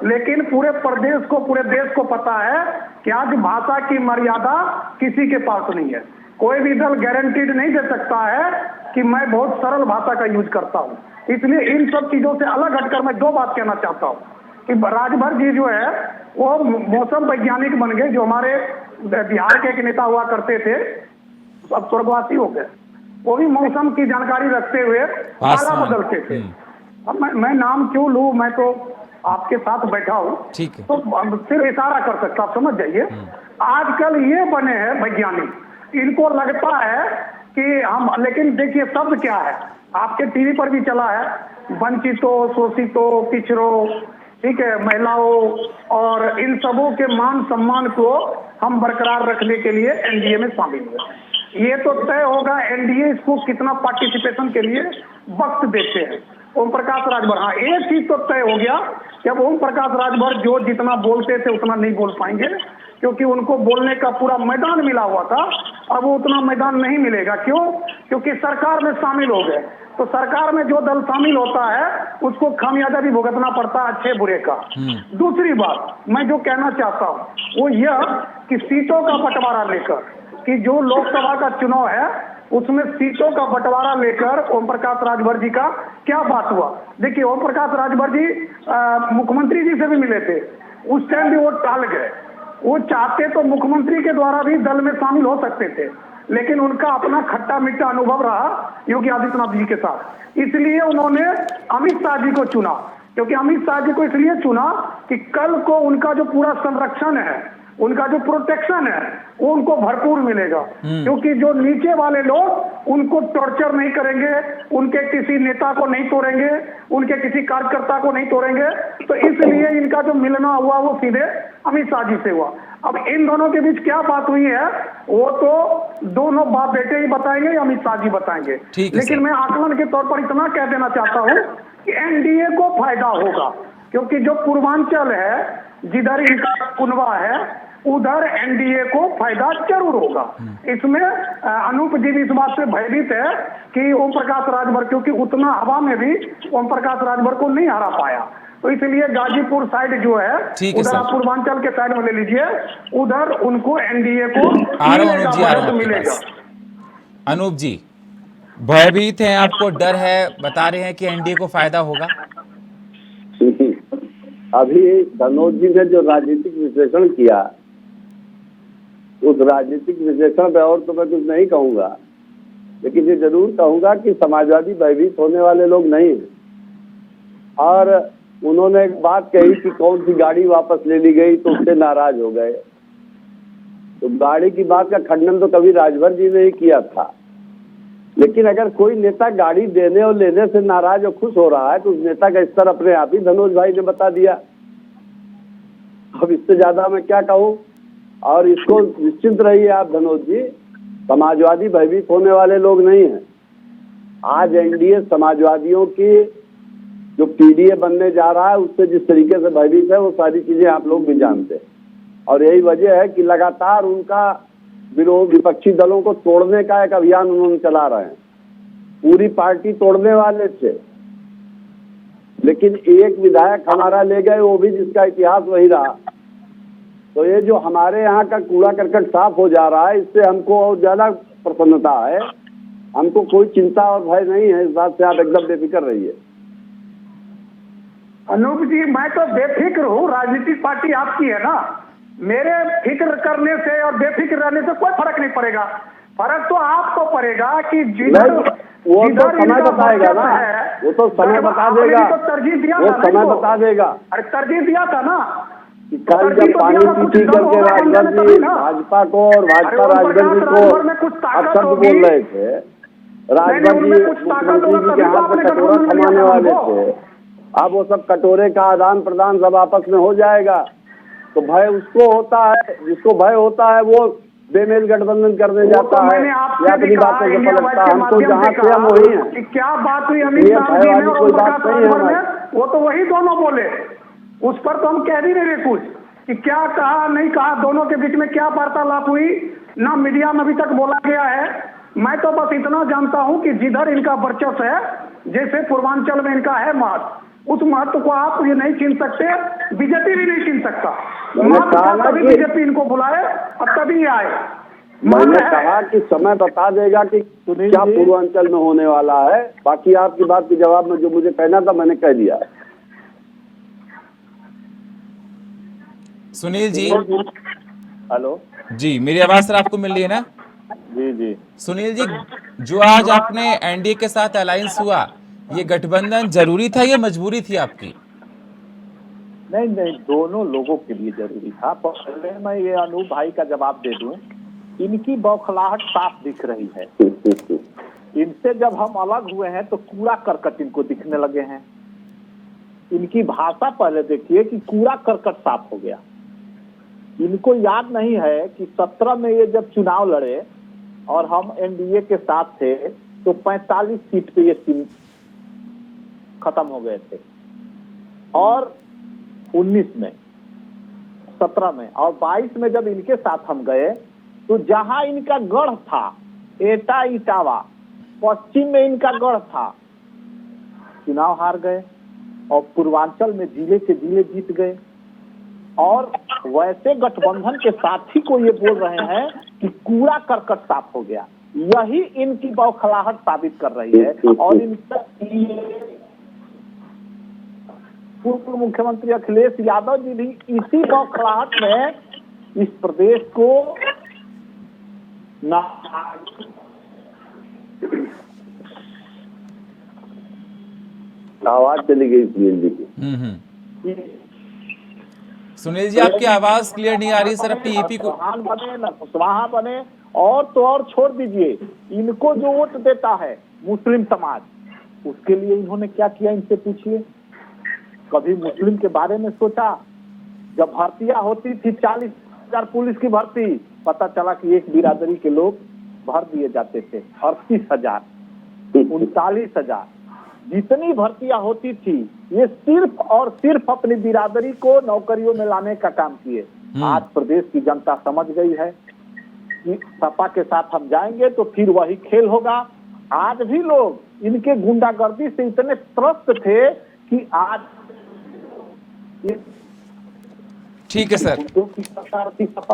लेकिन पूरे प्रदेश को, पूरे देश को पता है कि आज भाषा की मर्यादा किसी के पास नहीं है। कोई भी दल गारंटीड नहीं दे सकता है कि मैं बहुत सरल भाषा का यूज करता हूं। इसलिए इन सब चीजों से अलग हटकर मैं दो बात कहना चाहता हूं कि राजभर जी जो है वो मौसम वैज्ञानिक बन गए, जो हमारे बिहार के एक नेता हुआ करते थे, अब स्वर्गवासी हो गए, वो भी मौसम की जानकारी रखते हुए माला बदलते थे। अब मैं नाम क्यों लूं, मैं तो आपके साथ बैठा हूं, तो सिर्फ इशारा कर सकता, आप समझ जाइए। आजकल ये बने हैं वैज्ञानिक, इनको लगता है कि हम, लेकिन देखिए शब्द क्या है, आपके टीवी पर भी चला है, वंचितों, शोषितों, पिछड़ों, ठीक है, महिलाओं, और इन सबों के मान सम्मान को हम बरकरार रखने के लिए एनडीए में शामिल हुए। ये तो तय होगा एनडीए इसको कितना पार्टिसिपेशन के लिए वक्त देते हैं। ओम प्रकाश राजभर, हाँ एक चीज तो तय हो गया कि अब ओम प्रकाश राजभर जो जितना बोलते थे उतना नहीं बोल पाएंगे, क्योंकि उनको बोलने का पूरा मैदान मिला हुआ था, अब वो उतना मैदान नहीं मिलेगा। क्यों? क्योंकि सरकार में शामिल हो गए, तो सरकार में जो दल शामिल होता है उसको खामियाजा भी भुगतना पड़ता है, अच्छे बुरे का। दूसरी बात मैं जो कहना चाहता हूँ वो यह कि सीटों का बंटवारा लेकर, कि जो लोकसभा का चुनाव है उसमें सीटों का बंटवारा लेकर ओम प्रकाश राजभर जी का क्या बात हुआ। देखिए ओम प्रकाश राजभर जी मुख्यमंत्री जी से भी मिले थे, उस टाइम भी वो टाल गए। वो चाहते तो मुख्यमंत्री के द्वारा भी दल में शामिल हो सकते थे, लेकिन उनका अपना खट्टा मीठा अनुभव रहा योगी आदित्यनाथ जी के साथ, इसलिए उन्होंने अमित शाह जी को चुना। क्योंकि अमित शाह जी को इसलिए चुना कि कल को उनका जो पूरा संरक्षण है, उनका जो प्रोटेक्शन है, वो उनको भरपूर मिलेगा। क्योंकि जो नीचे वाले लोग उनको टॉर्चर नहीं करेंगे, उनके किसी नेता को नहीं तोड़ेंगे, उनके किसी कार्यकर्ता को नहीं तोड़ेंगे, तो इसलिए इनका जो मिलना हुआ वो सीधे अमित शाह जी से हुआ। अब इन दोनों के बीच क्या बात हुई है वो तो दोनों बाप बेटे ही बताएंगे या अमित शाह जी बताएंगे, लेकिन मैं आकलन के तौर पर इतना कह देना चाहता हूँ कि एनडीए को फायदा होगा, क्योंकि जो पूर्वांचल है, जिधर इनका कुनबा है, उधर एनडीए को फायदा जरूर होगा। इसमें अनूप जी भी इस बात से भयभीत है कि ओम प्रकाश राजभर, क्योंकि उतना हवा में भी ओम प्रकाश राजभर को नहीं हरा पाया, तो इसलिए गाजीपुर साइड जो है उधर आप पूर्वांचल के साइड में ले लीजिए, उधर उनको एनडीए को मिलेगा। अनूप जी भयभीत हैं, आपको डर है, बता रहे हैं कि एनडीए को फायदा होगा। अभी धनोज जी ने जो राजनीतिक विश्लेषण किया, उस राजनीतिक विश्लेषण पे और तो मैं कुछ नहीं कहूंगा, लेकिन ये जरूर कहूंगा कि समाजवादी भयभीत होने वाले लोग नहीं हैं। और उन्होंने एक बात कही कि कौन सी गाड़ी वापस ले ली गई तो उससे नाराज हो गए। तो गाड़ी की बात का खंडन तो कभी राजभर जी ने ही किया था, लेकिन अगर कोई नेता गाड़ी देने और लेने से नाराज और खुश हो रहा है तो उस नेता का स्तर अपने आप ही धनोज भाई ने बता दिया। अब इससे ज्यादा मैं क्या कहूँ। और इसको निश्चिंत रहिए आप धनोज जी, समाजवादी भयभीत होने वाले लोग नहीं हैं। आज एनडीए समाजवादियों की जो पीडीए बनने जा रहा है उससे जिस तरीके से भयभीत है वो सारी चीजें आप लोग भी जानते हैं, और यही वजह है कि लगातार उनका विरोध, विपक्षी दलों को तोड़ने का एक अभियान उन्होंने चला रहे हैं। पूरी पार्टी तोड़ने वाले थे, लेकिन एक विधायक हमारा ले गए, वो भी जिसका इतिहास वही रहा। तो ये जो हमारे यहाँ का कूड़ा करकट साफ हो जा रहा है, इससे हमको और ज्यादा प्रसन्नता है। हमको कोई चिंता और भय नहीं है, इस बात से आप एकदम बेफिक्र रहिए। अनूप जी मैं तो बेफिक्र हूँ, राजनीतिक पार्टी आपकी है ना, मेरे फिक्र करने से और बेफिक्र रहने से कोई फर्क नहीं पड़ेगा। पड़ेगा। फर्क तो आपको पड़ेगा कि वो तो समय बताएगा ना, वो तो समय बता देगा, तरजीह दिया वो समय बता देगा। अरे तरजीह दिया था ना कल जब पानी पीटी करके राजभर जी भाजपा को और भाजपा राजभर जी को अपशब्द बोल रहे थे, राजभर जी मुख्यमंत्री जी के हाथ में कटोरा थमाने वाले थे, अब वो सब कटोरे का आदान प्रदान सब आपस में हो जाएगा। तो भय उसको होता है, जिसको भय होता है वो बेमेल गठबंधन करने जाता है या अपनी बातों को पलटता है। हमको जहाँ से हम वही है। क्या बात हुई अमित शाह जी में और प्रकाश राजभर में, वो तो वही दोनों बोले, उस पर तो हम कह भी नहीं रहे कुछ कि क्या कहा नहीं कहा, दोनों के बीच में क्या वार्तालाप हुई ना मीडिया में अभी तक बोला गया है। मैं तो बस इतना जानता हूं कि जिधर इनका वर्चस्व है, जैसे पूर्वांचल में इनका है महत्व, उस महत्व को आप ये नहीं छीन सकते, बीजेपी भी नहीं छीन सकता। तभी बीजेपी इनको बुलाए और तभी आए। मैंने कहा कि समय बता देगा कि क्या पूर्वांचल में होने वाला है। बाकी आपकी बात के जवाब में जो मुझे कहना था मैंने कह दिया। सुनील जी, हेलो जी, मेरी आवाज सर आपको मिल रही है ना? जी जी। सुनील जी, जो आज आपने एनडीए के साथ अलायंस हुआ, ये गठबंधन जरूरी था या मजबूरी थी आपकी? नहीं नहीं, दोनों लोगों के लिए जरूरी था। पहले मैं ये अनूप भाई का जवाब दे दूं, इनकी बौखलाहट साफ दिख रही है। इनसे जब हम अलग हुए हैं तो कूड़ा करकट इनको दिखने लगे हैं। इनकी भाषा पहले देखिए कि कूड़ा करकट साफ हो गया। इनको याद नहीं है कि 17 में ये जब चुनाव लड़े और हम एनडीए के साथ थे तो 45 सीट पे ये खत्म हो गए थे, और 19 में, 17 में और 22 में जब इनके साथ हम गए तो जहां इनका गढ़ था एटा इटावा, पश्चिम में इनका गढ़ था, चुनाव हार गए और पूर्वांचल में जिले के जिले जीत गए। और वैसे गठबंधन के साथी को ये बोल रहे हैं कि कूड़ा करकट साफ हो गया। यही इनकी बौखलाहट साबित कर रही है। और इनका पूर्व मुख्यमंत्री अखिलेश यादव जी भी इसी बौखलाहट में इस प्रदेश को आवाज चली गई सुनील जी की। सुनील जी, आपकी आवाज क्लियर नहीं आ रही सर। अपनी ईपी को बने न कुशवाहा बने, और तो और छोड़ दीजिए, इनको जो वोट देता है मुस्लिम समाज, उसके लिए इन्होंने क्या किया इनसे पूछिए। कभी मुस्लिम के बारे में सोचा? जब भर्तियां होती थी 40,000 पुलिस की भर्ती, पता चला कि एक बिरादरी के लोग भर दिए जाते थे 38,000, 39,000। जितनी भर्तियां होती थी ये सिर्फ और सिर्फ अपनी बिरादरी को नौकरियों में लाने का काम किए। आज प्रदेश की जनता समझ गई है कि सपा के साथ हम जाएंगे तो फिर वही खेल होगा। आज भी लोग इनके गुंडागर्दी से इतने त्रस्त थे कि आज ठीक है सर,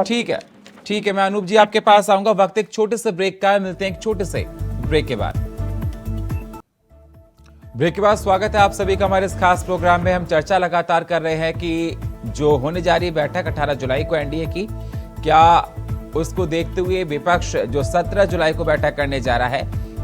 ठीक है, मैं अनूप जी आपके पास आऊंगा। वक्त एक छोटे से ब्रेक का है, मिलते हैं एक छोटे से ब्रेक के बाद। ब्रेक के बाद स्वागत है आप सभी का हमारे इस खास प्रोग्राम में। हम चर्चा लगातार कर रहे हैं कि जो होने जा रही बैठक 18 जुलाई को एनडीए की, क्या उसको देखते हुए विपक्ष जो 17 जुलाई को बैठक करने जा रहा है,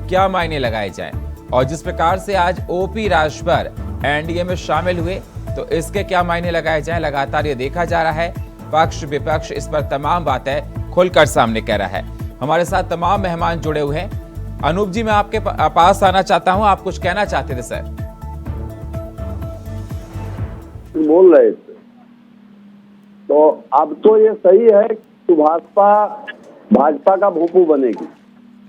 क्या मायने लगाए जाएं, और जिस प्रकार से आज ओपी राजभर एनडीए में शामिल हुए तो इसके क्या मायने लगाए जाएं, लगातार ये देखा जा रहा है। पक्ष विपक्ष इस पर तमाम बातें खुलकर सामने कह रहा है। हमारे साथ तमाम मेहमान जुड़े हुए हैं। अनूप जी, मैं आपके पास आना चाहता हूं, आप कुछ कहना चाहते थे सर? बोल रहे थे तो अब तो ये सही है कि भाजपा का भूपू बनेगी,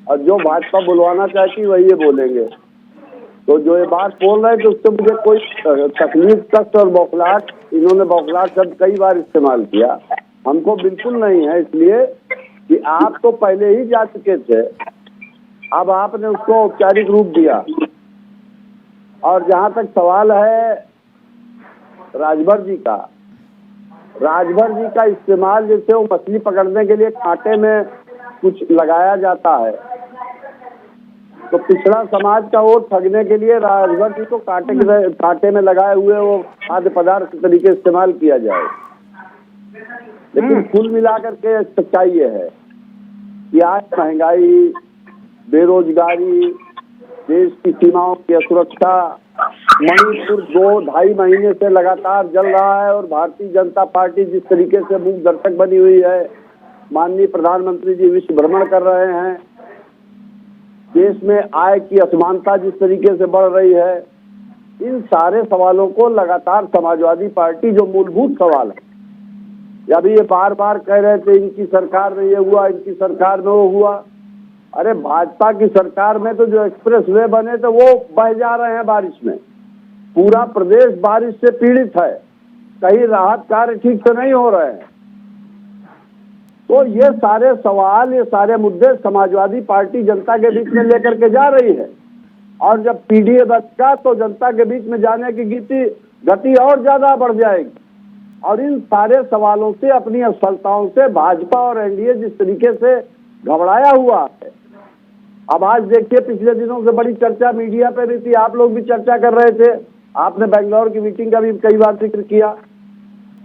और जो भाजपा बुलवाना चाहती वही ये बोलेंगे। तो जो ये बात बोल रहे थे उससे मुझे कोई तकलीफ, कष्ट और बौखलाहट, इन्होंने बौखलाहट शब्द कई बार इस्तेमाल किया, हमको बिल्कुल नहीं है। इसलिए कि आप तो पहले ही जा चुके थे, अब आपने उसको औपचारिक रूप दिया। और जहां तक सवाल है राजभर जी का इस्तेमाल, जैसे वो मछली पकड़ने के लिए कांटे में कुछ लगाया जाता है, तो पिछड़ा समाज का वोट ठगने के लिए राजभर जी को कांटे में लगाए हुए वो खाद्य पदार्थ के तरीके इस्तेमाल किया जाए। लेकिन कुल मिलाकर के सच्चाई ये है कि आज महंगाई, बेरोजगारी, देश की सीमाओं की असुरक्षा, मणिपुर 2-2.5 महीने से लगातार जल रहा है और भारतीय जनता पार्टी जिस तरीके से मूक दर्शक बनी हुई है, माननीय प्रधानमंत्री जी विश्व भ्रमण कर रहे हैं, देश में आय की असमानता जिस तरीके से बढ़ रही है, इन सारे सवालों को लगातार समाजवादी पार्टी जो मूलभूत सवाल है, अभी ये बार बार कह रहे थे इनकी सरकार में ये हुआ, इनकी सरकार में वो हुआ। अरे भाजपा की सरकार में तो जो एक्सप्रेस वे बने थे वो बह जा रहे हैं बारिश में, पूरा प्रदेश बारिश से पीड़ित है, कहीं राहत कार्य ठीक से नहीं हो रहे हैं। तो ये सारे सवाल, ये सारे मुद्दे समाजवादी पार्टी जनता के बीच में लेकर के जा रही है, और जब पीडीए बचेगा तो जनता के बीच में जाने की गति और ज्यादा बढ़ जाएगी। और इन सारे सवालों से, अपनी असफलताओं से भाजपा और एनडीए जिस तरीके से घबराया हुआ है, अब आज देखिए पिछले दिनों से बड़ी चर्चा मीडिया पे भी थी, आप लोग भी चर्चा कर रहे थे, आपने बेंगलोर की मीटिंग का भी कई बार जिक्र किया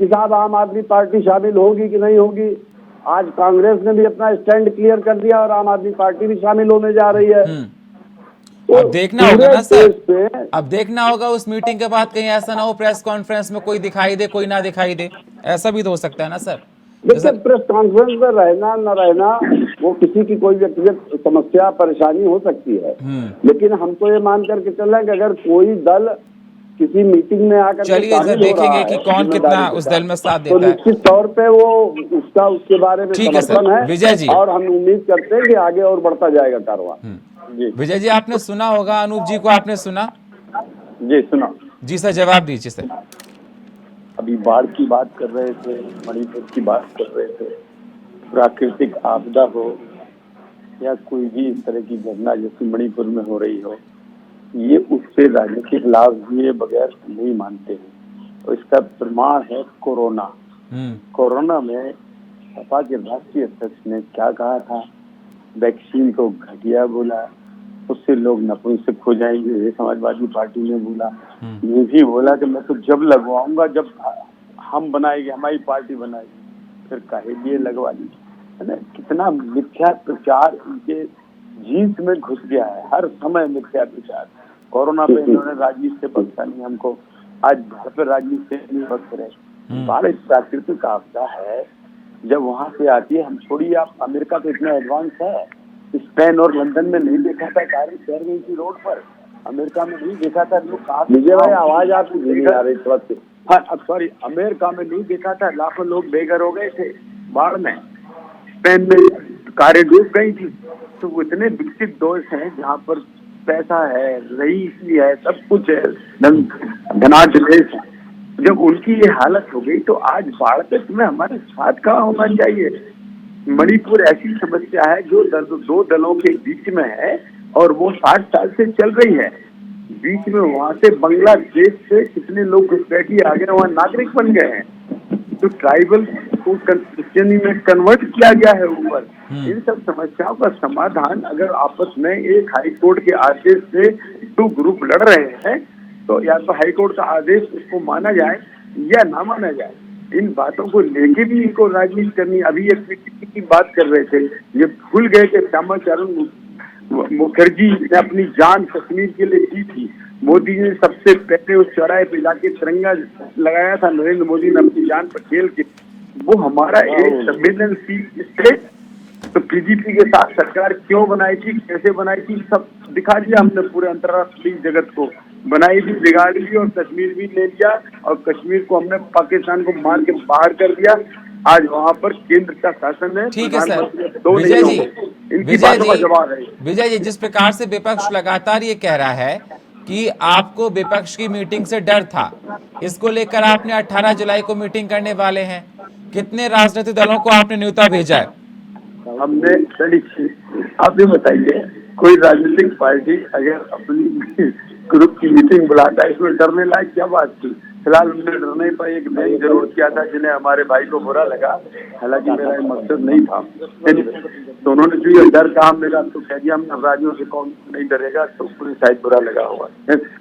कि साहब आम आदमी पार्टी शामिल होगी कि नहीं होगी। आज कांग्रेस ने भी अपना स्टैंड क्लियर कर दिया और आम आदमी पार्टी भी शामिल होने जा रही है। तो अब देखना होगा ना सर, अब देखना होगा उस मीटिंग के बाद कहीं ऐसा ना हो प्रेस कॉन्फ्रेंस में कोई दिखाई दे कोई ना दिखाई दे, ऐसा भी तो हो सकता है ना सर। देखिए प्रेस कॉन्फ्रेंस में रहना न रहना वो किसी की कोई व्यक्तिगत समस्या परेशानी हो सकती है, लेकिन हम तो ये मान करके चल रहे हैं कि अगर कोई दल किसी मीटिंग में आकर चलिए सर देखेंगे कि कौन कितना उस दल में साथ देता है, तो निश्चित तौर पे वो उसका उसके बारे में समर्थन है विजय जी, और हम उम्मीद करते हैं कि आगे और बढ़ता जाएगा कारवां। जी विजय जी, आपने सुना होगा अनूप जी को, आपने सुना? जी सुना। जी सर जवाब दीजिए सर। अभी बाढ़ की बात कर रहे थे, मणिपुर की बात कर रहे थे, प्राकृतिक आपदा हो या कोई भी इस तरह की घटना जैसे मणिपुर में हो रही हो, ये उससे राजनीतिक लाभ दिए बगैर नहीं मानते हैं। तो इसका प्रमाण है कोरोना। कोरोना में सपा के राष्ट्रीय अध्यक्ष ने क्या कहा था, वैक्सीन को घटिया बोला, उससे लोग नपुंसक हो जाएंगे, ये समाजवादी पार्टी ने बोला। ये भी बोला कि मैं तो जब लगवाऊंगा जब हम बनाएंगे, हमारी पार्टी बनाएगी, फिर काहे लिए लगवा ली, है ना। कितना मिथ्या प्रचार इनके जीत में घुस गया है, हर समय मिथ्या प्रचार। कोरोना पे इन्होंने राजनीति से बख्शा नहीं हमको, आज घर पे राजनीति से नहीं बख्श रहे। बाढ़ एक प्राकृतिक आपदा है, जब वहां से आती है, हम छोड़िए आप अमेरिका तो इतना एडवांस है, स्पेन और लंदन में नहीं देखा था गाड़ी तैर गई थी रोड पर, अमेरिका में नहीं देखा था लोग कहा। विजय भाई आवाज आपकी धीमी आ रही है। हाँ अब सॉरी, अमेरिका में नहीं देखा था, लाखों लोग बेघर हो गए थे बाढ़ में, स्पेन में कारें डूब गई थी। तो वो इतने विकसित देश हैं जहाँ पर पैसा है, रईसी है, सब कुछ है, धनाढ्य देश है। जब उनकी ये हालत हो गई तो आज बाढ़ पे तुम्हें हमारे साथ कहाँ होना चाहिए। मणिपुर ऐसी समस्या है जो दो दलों के बीच में है और वो 60 साल से चल रही है। बीच में वहां से बांग्लादेश से कितने लोग घुसपैठी आ गए, वहाँ नागरिक बन गए हैं, तो ट्राइबल को क्रिश्चियनी में कन्वर्ट किया गया है ऊपर। इन सब समस्याओं का समाधान अगर आपस में एक हाई कोर्ट के आदेश से दो ग्रुप लड़ रहे हैं तो या तो हाई कोर्ट का आदेश उसको माना जाए या ना माना जाए। इन बातों को लेके भी इनको राजनीति करनी। अभी एक पीटीपी की बात कर रहे थे, ये भूल गए कि श्यामाचरण मुखर्जी ने अपनी जान कश्मीर के लिए दी थी। मोदी ने सबसे पहले उस चौराहे पे जाके तिरंगा लगाया था, नरेंद्र मोदी ने अपनी जान पर खेल के। वो हमारा एक संवेदनशील स्टेट, तो बीजेपी के साथ सरकार क्यों बनाई थी, कैसे बनाई थी, सब दिखा दिया हमने पूरे अंतर्राष्ट्रीय जगत को। बनाई भी, बिगाड़ ली और कश्मीर भी ले लिया और कश्मीर को हमने पाकिस्तान को मार के बाहर कर दिया। आज वहाँ पर केंद्र का शासन है। ठीक है सर विजय जी, विजय जी जिस प्रकार से विपक्ष लगातार ये कह रहा है कि आपको विपक्ष की मीटिंग से डर था, इसको लेकर आपने 18 जुलाई को मीटिंग करने वाले हैं, कितने राजनीतिक दलों को आपने न्योता भेजा है? हमने आप ये बताइए, कोई राजनीतिक पार्टी अगर अपनी ग्रुप की मीटिंग बुलाता है, इसमें डरने लायक क्या बात थी? फिलहाल उन्होंने डरने पर एक बैंक जरूर किया था जिन्हें हमारे भाई को बुरा लगा, हालांकि मेरा ये मकसद नहीं था। तो उन्होंने जो ये डर कहा मेरा, तो कह दिया हमने अपराधियों से कौन नहीं डरेगा, तो पूरी साइड बुरा लगा हुआ।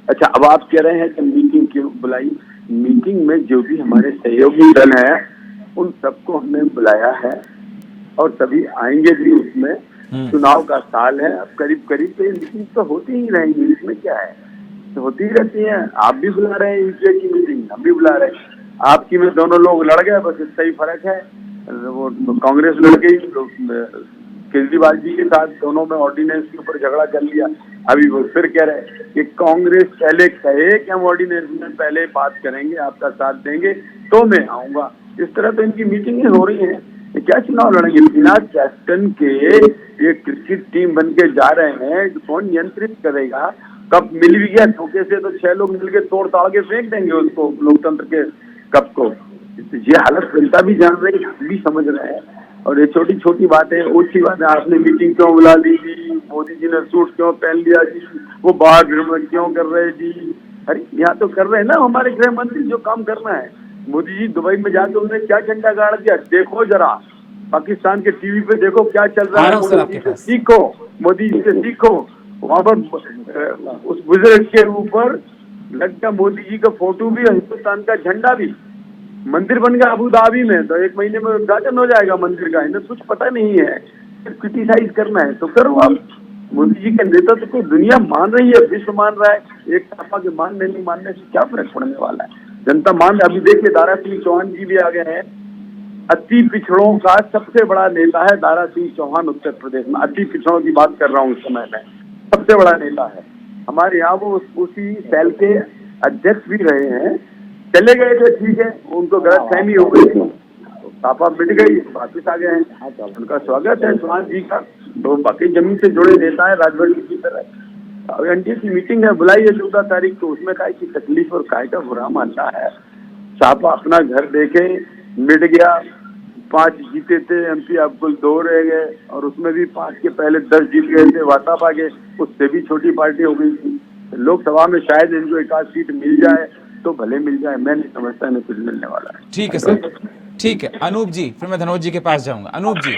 अच्छा अब आप कह रहे हैं कि मीटिंग क्यों बुलाई? मीटिंग में जो भी हमारे सहयोगी दल है उन सबको हमने बुलाया है और सभी आएंगे भी उसमें। चुनाव का साल है, अब करीब करीब तो ये मीटिंग तो होती ही रहेंगी, इसमें क्या है, तो होती ही रहती है। आप भी बुला रहे हैं यूपीए की मीटिंग, हम भी बुला रहे हैं। आपकी में दोनों लोग लड़ गए, बस इतना ही फर्क है। वो कांग्रेस लड़ गई केजरीवाल जी के साथ, दोनों में ऑर्डिनेंस के ऊपर झगड़ा कर लिया। अभी वो फिर कह रहे हैं कि कांग्रेस पहले कहे कि हम ऑर्डिनेंस में पहले बात करेंगे, आपका साथ देंगे तो मैं आऊंगा। इस तरह तो इनकी मीटिंगें हो रही हैं। ये क्या चुनाव लड़ेंगे बिना कैप्टन के? ये क्रिकेट टीम बन के जा रहे हैं, कौन नियंत्रित करेगा? कप मिल भी गया धोखे से तो 6 लोग मिलकर तोड़ ताड़ के फेंक देंगे उसको, लोकतंत्र के कप को। ये हालत जनता भी जान रही है, हम भी समझ रहे हैं। और ये छोटी छोटी बातें, ऊंची बातें, आपने मीटिंग क्यों बुला ली जी, मोदी जी ने सूट क्यों पहन लिया जी, वो बाहर भ्रमण क्यों कर रहे जी? अरे यहाँ तो कर रहे हैं ना हमारे गृह मंत्री जो काम करना है। मोदी जी दुबई में जाकर उन्होंने क्या झंडा गाड़ दिया, देखो जरा पाकिस्तान के टीवी पे देखो क्या चल रहा है। मोदी जी से सीखो, मोदी जी से सीखो। वहां पर उस बुजुर्ग के ऊपर लगता मोदी जी का फोटो भी, हिंदुस्तान का झंडा भी। मंदिर बन गया अबू धाबी में, तो 1 महीने में उद्घाटन हो जाएगा मंदिर का। इन्हें कुछ पता नहीं है, क्रिटिसाइज करना है तो करो आप। मोदी जी के नेतृत्व को दुनिया मान रही है, विश्व मान रहा है। एक तरफा के मानने नहीं मानने से क्या फर्क पड़ने वाला है, जनता मान। अभी देखिए दारा सिंह चौहान जी भी आ गए हैं। अति पिछड़ों का सबसे बड़ा नेता है दारा सिंह चौहान उत्तर प्रदेश में। अति पिछड़ों की बात कर रहा हूँ, उस समय में सबसे बड़ा नेता है हमारे यहाँ। वो उसी सेल के अध्यक्ष भी रहे हैं। चले गए थे, ठीक है, उनको गलतफहमी हो गई, साफा मिट गई, वापिस आ गए हैं। उनका स्वागत है चौहान जी का। तो बाकी जमीन से जुड़े नेता है राजभर जी की तरह। अब एनडीए की मीटिंग है, बुलाई है 14 तारीख को। उसमें काय की तकलीफ और काय का बुरा मानना है। साफा अपना घर देखे, मिट गया। 5 जीते थे एमपी, अब कुल 2 रह गए, और उसमें भी 5 के पहले 10 जीत गए थे, वाताप आ गए, उससे भी छोटी पार्टी हो गई थी। लोकसभा में शायद इनको 1 सीट मिल जाए तो भले मिल जाए, मैं नहीं समझता इन्हें कुछ मिलने वाला है। ठीक है सर, ठीक है। अनूप जी, फिर मैं धनोज जी के पास जाऊंगा। अनूप जी।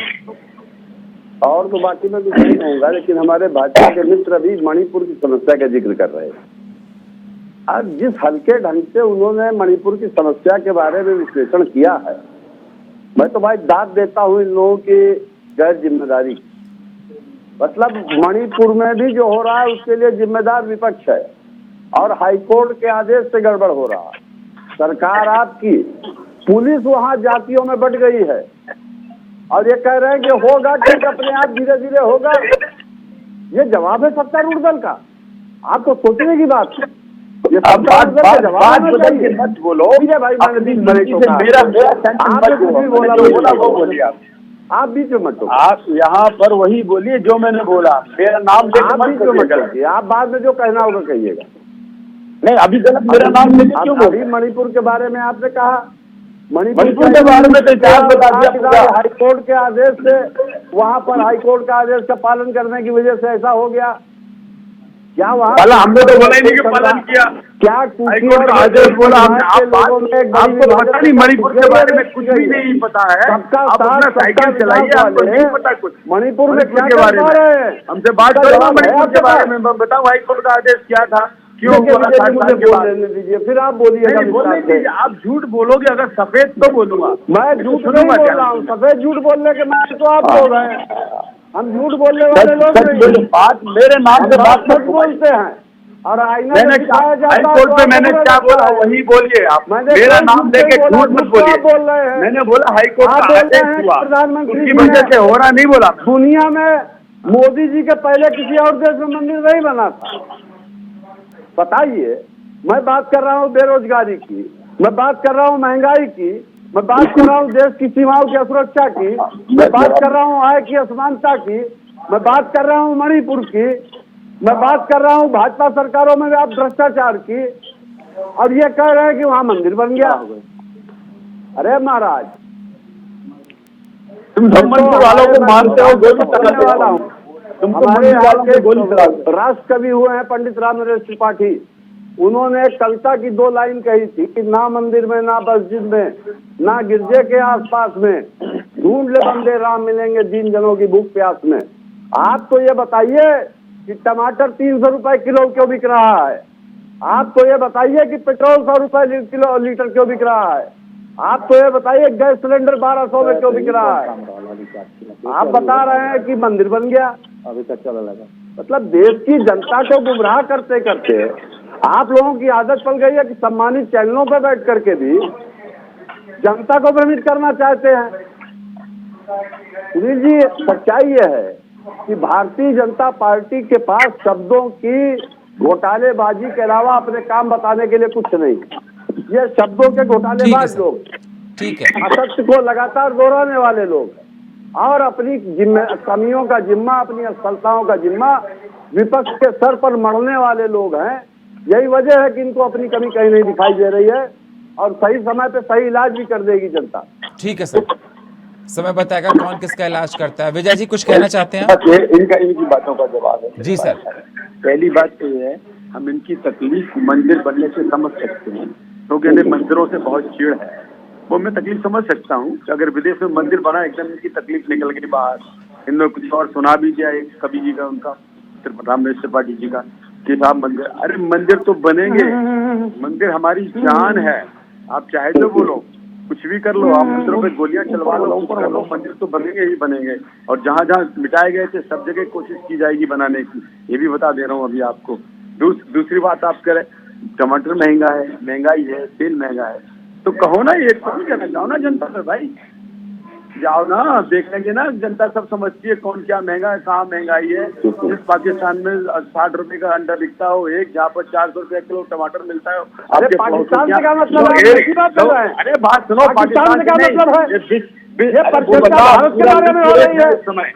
और तो बाकी मैं कुछ नहीं कहूँगा, लेकिन हमारे भाजपा के मित्र भी मणिपुर की समस्या का जिक्र कर रहे हैं। आज जिस हल्के ढंग से उन्होंने मणिपुर की समस्या के बारे में विश्लेषण किया है, मैं तो भाई दाद देता हूँ इन लोगों की गैर जिम्मेदारी। मतलब मणिपुर में भी जो हो रहा है उसके लिए जिम्मेदार विपक्ष है, और हाईकोर्ट के आदेश से गड़बड़ हो रहा है। सरकार आपकी, पुलिस वहां जातियों में बट गई है, और ये कह रहे हैं कि होगा ठीक, अपने आप धीरे धीरे होगा। ये जवाब है सत्तारूढ़ दल का? आपको सोचने की बात है। ये सत्तारूढ़ दल का जवाब मत बोलो भाई, आप बीच में आप बीच में मत। आप यहाँ पर वही बोलिए जो मैंने बोला, मेरा नाम लेकर आप बाद में जो कहना होगा कहिएगा। नहीं, अभी गलत मेरा नाम लेके क्यों? अभी मणिपुर के बारे में आपने कहा, मणिपुर के बारे में तो इतिहास बता दिया। हाईकोर्ट के आदेश से, वहाँ पर हाईकोर्ट का आदेश का पालन करने की वजह से ऐसा हो गया क्या? वहाँ हमने तो बोला ही नहीं कि पालन किया। क्या हाईकोर्ट का आदेश बोला? आपको पता नहीं, मणिपुर के बारे में कुछ भी नहीं पता है। आप अपना साइकिल चलाइए, आपको नहीं पता कुछ मणिपुर में क्या के बारे में। हमसे बात करो मणिपुर के बारे में, बताओ हाईकोर्ट का आदेश क्या था, क्यों मुझे बोलने दीजिए, फिर आप बोलिएगा। बोलने दीजिए, आप झूठ बोलोगे, अगर सफेद तो बोलूंगा। मैं झूठ नहीं बोल रहा हूँ, सफेद झूठ बोलने के मैं तो आप बोल रहे हैं। हम झूठ बोलने वाले लोग नहीं, बात मेरे नाम से बात सच बोलते हैं। और आईना हाईकोर्ट पे मैंने क्या बोला वही बोलिए आप। मेरा नाम लेके झूठ मत बोलिए। बोल रहे हैं, मैंने बोला हाईकोर्ट का आदेश हुआ, प्रधानमंत्री उसकी वजह से हो रहा नहीं बोला। दुनिया में मोदी जी के पहले किसी और देश में मंदिर नहीं बना था, बताइए। मैं बात कर रहा हूँ बेरोजगारी की, मैं बात कर रहा हूँ महंगाई की, मैं बात कर रहा हूँ देश की सीमाओं की असुरक्षा की, मैं बात कर रहा हूँ आय की असमानता की, मैं बात कर रहा हूँ मणिपुर की, मैं बात कर रहा हूँ भाजपा सरकारों में आप भ्रष्टाचार की, और ये कह रहे हैं कि वहाँ मंदिर बन गया। अरे महाराज, तुम मंदिर वालों को मानते हो, गोली वाला हूँ। हमारे राष्ट्र कवि हुए हैं पंडित रामनरेश त्रिपाठी, उन्होंने कविता की 2 लाइन कही थी कि ना मंदिर में, ना मस्जिद में, ना गिरजे के आसपास में, ढूंढ ले बंदे राम मिलेंगे दीन जनों की भूख प्यास में। आप तो ये बताइए कि टमाटर 300 रुपए किलो क्यों बिक रहा है? आप तो ये बताइए कि पेट्रोल 100 रुपए लीटर क्यों बिक रहा है? आप तो ये बताइए गैस सिलेंडर 1200 में क्यों बिक रहा है? आप बता रहे हैं कि मंदिर बन गया, अभी तक चला लगा। मतलब देश की जनता को गुमराह करते करते आप लोगों की आदत पड़ गई है कि सम्मानित चैनलों पर बैठ करके भी जनता को भ्रमित करना चाहते हैं। सुनील जी, सच्चाई यह है कि भारतीय जनता पार्टी के पास शब्दों की घोटालेबाजी के अलावा अपने काम बताने के लिए कुछ नहीं। ये शब्दों के घोटालेबाज लोग, ठीक है, असत्य को लगातार दोहराने वाले लोग और अपनी कमियों का जिम्मा, अपनी असफलताओं का जिम्मा विपक्ष के सर पर मढ़ने वाले लोग हैं। यही वजह है कि इनको अपनी कमी कहीं नहीं दिखाई दे रही है और सही समय पे सही इलाज भी कर देगी जनता। ठीक है सर, समय बताएगा कौन किसका इलाज करता है। विजय जी कुछ कहना चाहते हैं? इनकी बातों का जवाब है। जी सर। पहली बात तो ये है, हम इनकी तकलीफ मंदिर बनने से समझ सकते हैं, क्योंकि इन्हें मंदिरों से बहुत चिढ़ है। वो मैं तकलीफ समझ सकता हूँ कि अगर विदेश में मंदिर बना एकदम इनकी तकलीफ निकल गई बाहर। इनमें कुछ और सुना भी जाए कवि जी का, उनका रामकृष्ण त्रिपाठी जी का कि साहब मंदिर, अरे मंदिर तो बनेंगे, मंदिर हमारी जान है। आप चाहे तो बोलो, कुछ भी कर लो, आप मंदिरों पे गोलियां चलवा लो, ऊपर लो, मंदिर तो बनेंगे ही बनेंगे। और जहाँ जहाँ मिटाए गए थे सब जगह कोशिश की जाएगी बनाने की, ये भी बता दे रहा हूँ अभी आपको। दूसरी बात आप करें, टमाटर महंगा है, महंगाई है, तेल महंगा है, तो कहो ना, ये कौन कहना, जाओ ना जनता पे भाई, जाओ ना, देख लेंगे ना, जनता सब समझती है कौन क्या महंगा है, कहाँ महंगाई है। जिस पाकिस्तान में 60 रुपए का अंडा बिकता हो एक, जहाँ पर 400 रुपए किलो टमाटर मिलता है। अरे पाकिस्तान से क्या मतलब है? अरे बात सुनो, पाकिस्तान से क्या मतलब है? ये भारत के बारे में हो रही है,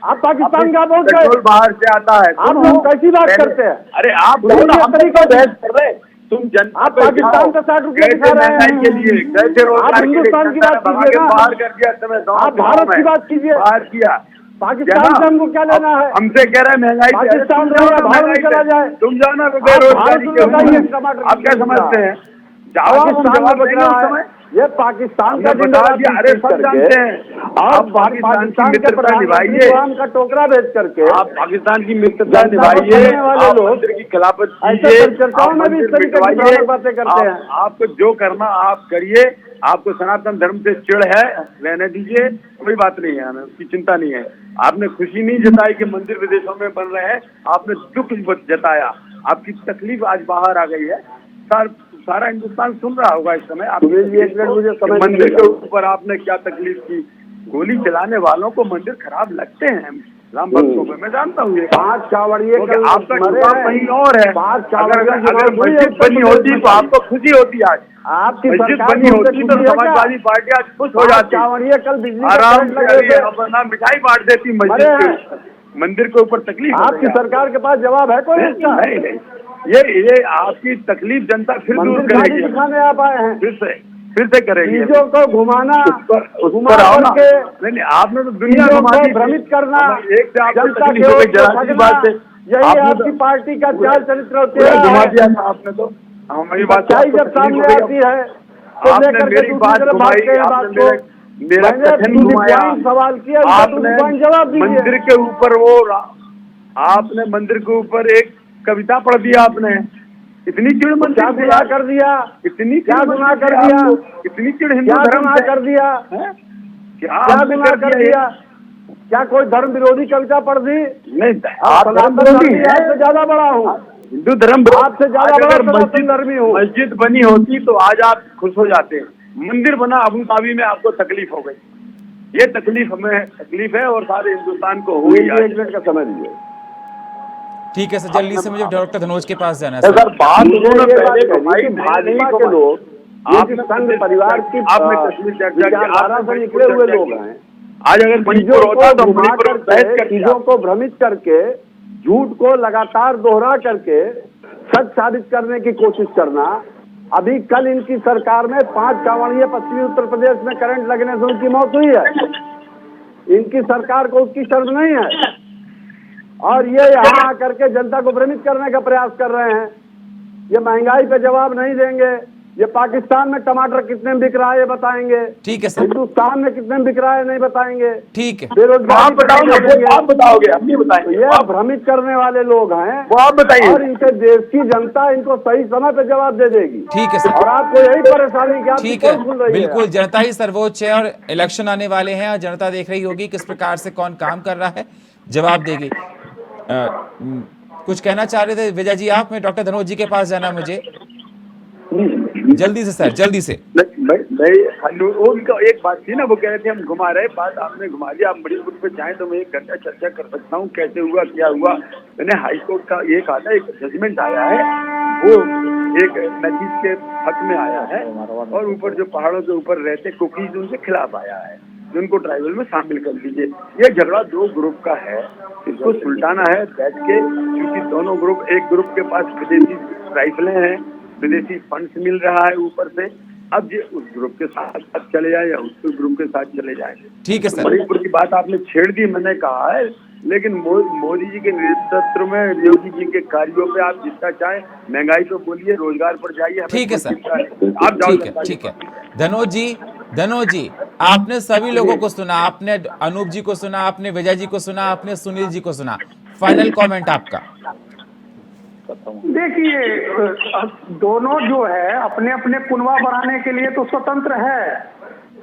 आप पाकिस्तान का बोल रहे हैं, बाहर से आता है, आप लोग कैसी बात करते हैं? अरे आप बहस कर रहे, तुम जनता आप पाकिस्तान से 60 रुपए दिखा रहे हैं के लिए, आप हिंदुस्तान की बात कीजिए ना, बाहर कर दिया समय, आप भारत की बात कीजिए, बाहर किया। पाकिस्तान से हमको क्या लेना है? हमसे कह रहे हैं महंगाई, पाकिस्तान बाहर में चला जाए, तुम जाओ ना, बेरोजगारी आप क्या समझते हैं? जाओ, पाकिस्तान बच रहा है, ये पाकिस्तान का जिम्मेदार। अरे सब जानते हैं, आप पाकिस्तान की मित्रता निभाइए, का टोकरा भेज करके आप पाकिस्तान की मित्रता निभाइए, आप मंदिर की खिलाफत कीजिए, चर्चाओं में भी इस तरीके की बातें करते हैं। आपको जो करना आप करिए, आपको सनातन धर्म से चिढ़ है, रहने दीजिए, कोई बात नहीं है, हमें उसकी चिंता नहीं है। आपने खुशी नहीं जताई कि मंदिर विदेशों में बन रहे हैं, आपने दुख जताया, आपकी तकलीफ आज बाहर आ गई है। सारा हिंदुस्तान सुन रहा होगा इस समय। आप मुझे मंदिर के ऊपर आपने क्या तकलीफ की, गोली चलाने वालों को मंदिर खराब लगते हैं, राम भक्तों में, मैं जानता हूँ ये। 5 चावड़िए आपका जुबान कहीं और है। 5 अगर मस्जिद बनी होती तो आपको खुशी होती, आज आपकी मस्जिद बनी होती तो समाजवादी पार्टी आज खुश हो जाती, चावड़िए कल बिजली आराम से अपना मिठाई बांट देती मस्जिद के, मंदिर के ऊपर तकलीफ। आपकी सरकार के पास जवाब है कोई इसका? नहीं, ये आपकी तकलीफ जनता फिर दूर करेगी, दिखाने आप आए हैं, फिर से करेगी। चीजों को घुमाना, घुमा करके नहीं, आपने तो दुनिया घुमानी, भ्रमित करना, एक से आपको जनता तकलीफ हो गई, जरा सी बात से यही आपकी पार्टी का चाल चरित्र होती है। घुमा दिया था आपने, तो हमारी बात जब सामने आती है तो आपने मेरी बात घुमाई, आपने मेरा कथन घुमाया, सवाल किया, आपने जवाब दीजिए। मंदिर के ऊपर आपने मंदिर के ऊपर एक कविता पढ़ दिया आपने, इतनी चिड़ मंदिर क्या गुनाह कर दिया, इतनी क्या गुनाह कर दिया, इतनी चिड़ हिंदू धर्म कर दिया, क्या गुनाह कर दिया? क्या कोई धर्म विरोधी कविता पढ़ दी? नहीं, आप धर्म विरोधी हैं, आपसे ज्यादा बड़ा हूँ, हिंदू धर्म आपसे ज्यादा बड़ा धर्मी हूँ। मस्जिद बनी होती तो आज आप खुश हो जाते हैं, मंदिर बना अबू धाबी में आपको तकलीफ हो गई। ये तकलीफ हमें तकलीफ है और सारे हिंदुस्तान को हुई। 1 मिनट का समय दीजिए। ठीक है सर, जल्दी से मुझे डॉक्टर धनोज के पास जाना है सर। बात उन्होंने पहले भाजपा के लोग, आपने संघ परिवार की आपने कश्मीर चर्चा की, से निकले हुए लोग हैं। आज अगर मणिपुर होता तो मणिपुर चीजों को भ्रमित करके, झूठ को लगातार दोहरा करके सच साबित करने की कोशिश करना। अभी कल इनकी सरकार में 5 कांवड़िए पश्चिमी उत्तर प्रदेश में करंट लगने से उनकी मौत हुई है। इनकी सरकार को उसकी शर्म नहीं है और ये यहाँ आकर के जनता को भ्रमित करने का प्रयास कर रहे हैं। ये महंगाई पे जवाब नहीं देंगे, ये पाकिस्तान में टमाटर कितने में बिक रहा है ये बताएंगे। ठीक है सर। हिंदुस्तान में कितने में बिक रहा है नहीं बताएंगे। ठीक है। बेरोजगार आप बताओगे, हम नहीं बताएंगे। ये भ्रमित करने वाले लोग हैं, वो आप बताइए। और इनके देश की जनता इनको सही समय पे जवाब दे देगी। ठीक है सर। और आपको यही परेशानी क्या ठीक है, बिल्कुल, जनता ही सर्वोच्च है और इलेक्शन आने वाले हैं और जनता देख रही होगी किस प्रकार से कौन काम कर रहा है, जवाब देगी। कुछ कहना चाह रहे थे विजय जी आप? मैं डॉक्टर धनोज जी के पास जाना मुझे, जल्दी से सर, जल्दी से। उनका एक बात थी ना, वो कह रहे थे हम घुमा रहे, बात आपने घुमा दिया। आप मणिपुर पे चाहें तो मैं 1 घंटा चर्चा कर सकता हूँ, कैसे हुआ क्या हुआ। मैंने हाईकोर्ट का ये कहा था, एक जजमेंट आया है, वो एक नदी के हक में आया है, और ऊपर जो पहाड़ों के ऊपर रहते कुकीज उनके खिलाफ आया है, जिनको ट्राइबल में शामिल कर लीजिए। ये झगड़ा 2 ग्रुप का है, इसको सुलझाना है बैठ के, क्योंकि दोनों ग्रुप, एक ग्रुप के पास विदेशी राइफलें हैं, विदेशी फंड्स मिल रहा है ऊपर से। अब ये उस ग्रुप के साथ चले जाए या उस ग्रुप के साथ चले जाए। ठीक है सर। मणिपुर की बात आपने छेड़ दी, मैंने कहा है, लेकिन मोदी जी के नेतृत्व में, योगी जी के कार्यों पे आप जितना चाहें, महंगाई पे बोलिए, रोजगार पर जाइए। ठीक है सर, आप ठीक है, ठीक है। धनोज जी, आपने सभी लोगों को सुना, आपने अनूप जी को सुना, आपने विजय जी को सुना, आपने सुनील जी को सुना, फाइनल कमेंट आपका। देखिए, दोनों जो है अपने अपने कुनवा बढ़ाने के लिए तो स्वतंत्र है,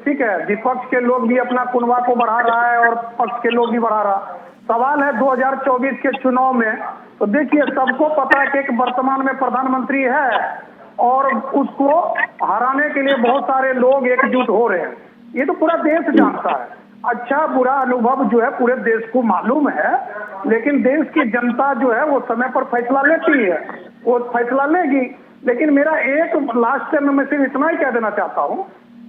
ठीक है। विपक्ष के लोग भी अपना कुनवा को बढ़ा रहा है और पक्ष के लोग भी बढ़ा रहा। सवाल है 2024 के चुनाव में, तो देखिए सबको पता है कि एक वर्तमान में प्रधानमंत्री है और उसको हराने के लिए बहुत सारे लोग एकजुट हो रहे हैं, ये तो पूरा देश जानता है। अच्छा बुरा अनुभव जो है पूरे देश को मालूम है, लेकिन देश की जनता जो है वो समय पर फैसला लेती है, वो फैसला लेगी। लेकिन मेरा एक लास्ट में मैं सिर्फ इतना ही कह देना चाहता हूँ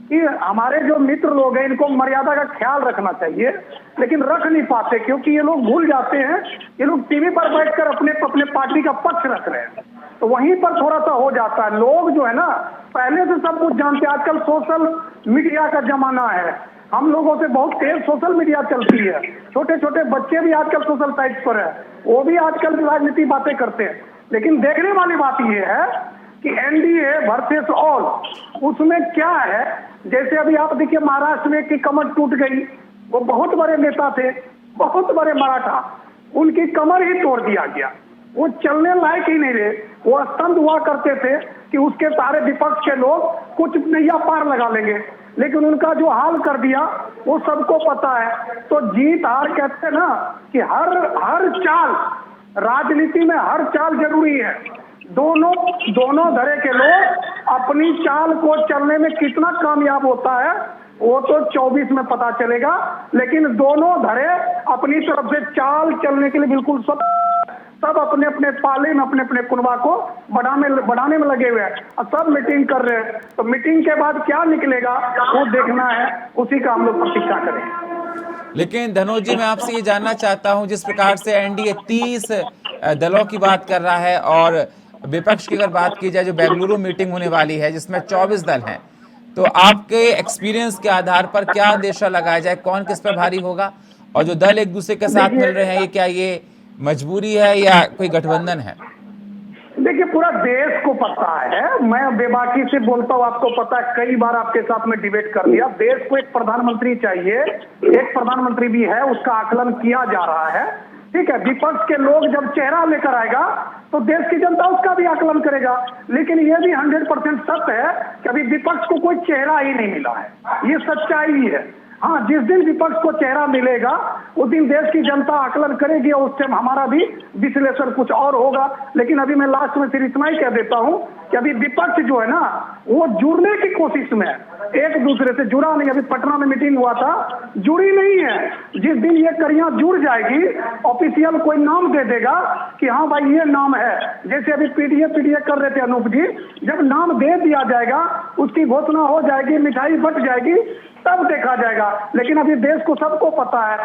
कि हमारे जो मित्र लोग हैं इनको मर्यादा का ख्याल रखना चाहिए, लेकिन रख नहीं पाते, क्योंकि ये लोग भूल जाते हैं, ये लोग टीवी पर बैठकर अपने अपने पार्टी का पक्ष रख रहे हैं, तो वहीं पर थोड़ा सा हो जाता है। लोग जो है ना पहले से सब कुछ जानते हैं, आजकल सोशल मीडिया का जमाना है, हम लोगों से बहुत तेज सोशल मीडिया चलती है, छोटे छोटे बच्चे भी आजकल सोशल साइट्स पर है, वो भी आजकल राजनीति बातें करते हैं। लेकिन देखने वाली बात ये है कि एनडीए वर्सेस ऑल, उसमें क्या है, जैसे अभी आप देखिए महाराष्ट्र में की कमर टूट गई, वो बहुत बड़े नेता थे, बहुत बड़े मराठा, उनकी कमर ही तोड़ दिया गया, वो चलने लायक ही नहीं रहे, वो स्तंभ हुआ करते थे कि उसके सारे विपक्ष के लोग कुछ नैया पार लगा लेंगे, लेकिन उनका जो हाल कर दिया वो सबको पता है। तो जीत हार कहते हैं ना कि हर चाल, राजनीति में हर चाल जरूरी है। दोनों धड़े के लोग अपनी चाल को चलने में कितना कामयाब होता है वो तो 24 में पता चलेगा, लेकिन दोनों धड़े अपनी तरफ से चाल चलने के लिए बिल्कुल सब अपने अपने पाले में अपने अपने कुनबा को बढ़ाने में लगे हुए हैं और सब मीटिंग कर रहे हैं। तो मीटिंग के बाद क्या निकलेगा वो देखना है, उसी का हम लोग प्रतीक्षा करें। लेकिन धनोज जी मैं आपसे ये जानना चाहता हूं, जिस प्रकार से एनडीए 30 दलों की बात कर रहा है और विपक्ष की अगर बात की जाए जो बेंगलुरु मीटिंग होने वाली है जिसमें 24 दल हैं, तो आपके एक्सपीरियंस के आधार पर क्या अंदेशा लगाया जाए, कौन किस पर भारी होगा? और जो दल एक दूसरे के साथ मिल रहे हैं, ये क्या ये मजबूरी है या कोई गठबंधन है? देखिए पूरा देश को पता है, मैं बेबाकी से बोलता हूँ, आपको पता है, कई बार आपके साथ में डिबेट कर लिया। देश को एक प्रधानमंत्री चाहिए, एक प्रधानमंत्री भी है, उसका आकलन किया जा रहा है, ठीक है। विपक्ष के लोग जब चेहरा लेकर आएगा तो देश की जनता उसका भी आकलन करेगा, लेकिन यह भी 100% सत्य है कि अभी विपक्ष को कोई चेहरा ही नहीं मिला है, ये सच्चाई है। हाँ, जिस दिन विपक्ष को चेहरा मिलेगा उस दिन देश की जनता आकलन करेगी और उस टाइम हमारा भी विश्लेषण कुछ और होगा। लेकिन अभी मैं लास्ट में सिर्फ इतना ही कह देता हूं कि अभी विपक्ष जो है ना वो जुड़ने की कोशिश में है, एक दूसरे से जुड़ा नहीं। अभी पटना में मीटिंग हुआ था, जुड़ी नहीं है। जिस दिन ये कड़ियां जुड़ जाएगी, ऑफिशियल कोई नाम दे देगा कि हाँ भाई ये नाम है, जैसे अभी पीडीए कर रहे थे अनूप जी, जब नाम दे दिया जाएगा, उसकी घोषणा हो जाएगी, मिठाई बट जाएगी, तब देखा जाएगा। लेकिन अभी देश को सबको पता है,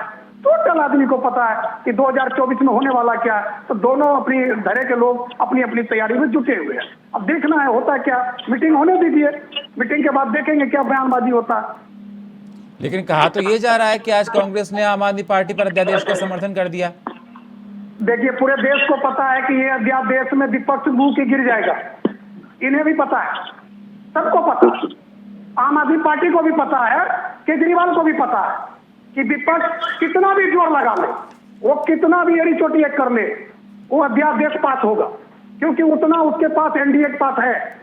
टोटल आदमी को पता है कि 2024 में होने वाला क्या है। तो दोनों अपनी धड़े के लोग अपनी अपनी तैयारी में जुटे हुए हैं। अब देखना है होता क्या, मीटिंग होने दीजिए, मीटिंग के बाद देखेंगे क्या बयानबाजी होता है। लेकिन कहा तो ये जा रहा है कि आज कांग्रेस ने आम आदमी पार्टी पर अध्यादेश का समर्थन कर दिया। देखिए पूरे देश को पता है कि ये अध्यादेश में विपक्ष मुंह के गिर जाएगा, इन्हें भी पता है, सबको पता है, आम आदमी पार्टी को भी पता है, केजरीवाल को भी पता है कि विपक्ष कितना भी जोर लगा ले, वो कितना भी एड़ी चोटी एक कर ले, वो अध्यादेश पास होगा, क्योंकि उतना उसके पास एनडीए के पास है।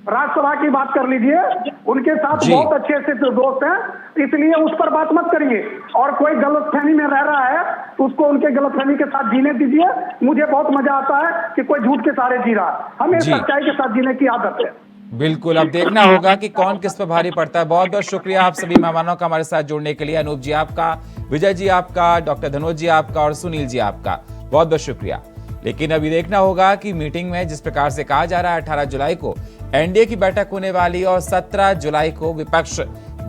राज्यसभा की बात कर लीजिए, उनके साथ बहुत अच्छे से दोस्त हैं, इसलिए उस पर बात मत करिए। और कोई गलतफहमी में रह रहा है तो उसको उनके गलतफहमी के साथ जीने दीजिए। मुझे बहुत मजा आता है कि कोई झूठ के सहारे जी रहा है, हमें सच्चाई के साथ जीने की आदत है। बिल्कुल, अब देखना होगा कि कौन किस पर भारी पड़ता है। बहुत बहुत शुक्रिया आप सभी मेहमानों का हमारे साथ जुड़ने के लिए। अनूप जी आपका, विजय जी आपका, डॉक्टर धनोज जी आपका और सुनील जी आपका बहुत बहुत शुक्रिया। लेकिन अभी देखना होगा कि मीटिंग में जिस प्रकार से कहा जा रहा है 18 जुलाई को एनडीए की बैठक होने वाली और 17 जुलाई को विपक्ष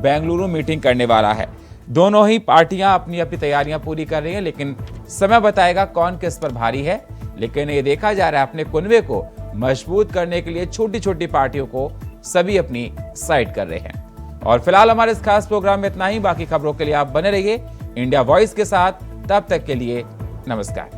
बेंगलुरु मीटिंग करने वाला है। दोनों ही पार्टियां अपनी अपनी तैयारियां पूरी कर रही हैं, लेकिन समय बताएगा कौन किस पर भारी है। लेकिन ये देखा जा रहा है अपने कुनबे को मजबूत करने के लिए छोटी छोटी पार्टियों को सभी अपनी साइड कर रहे हैं। और फिलहाल हमारे इस खास प्रोग्राम में इतना ही। बाकी खबरों के लिए आप बने रहिए इंडिया वॉइस के साथ। तब तक के लिए नमस्कार।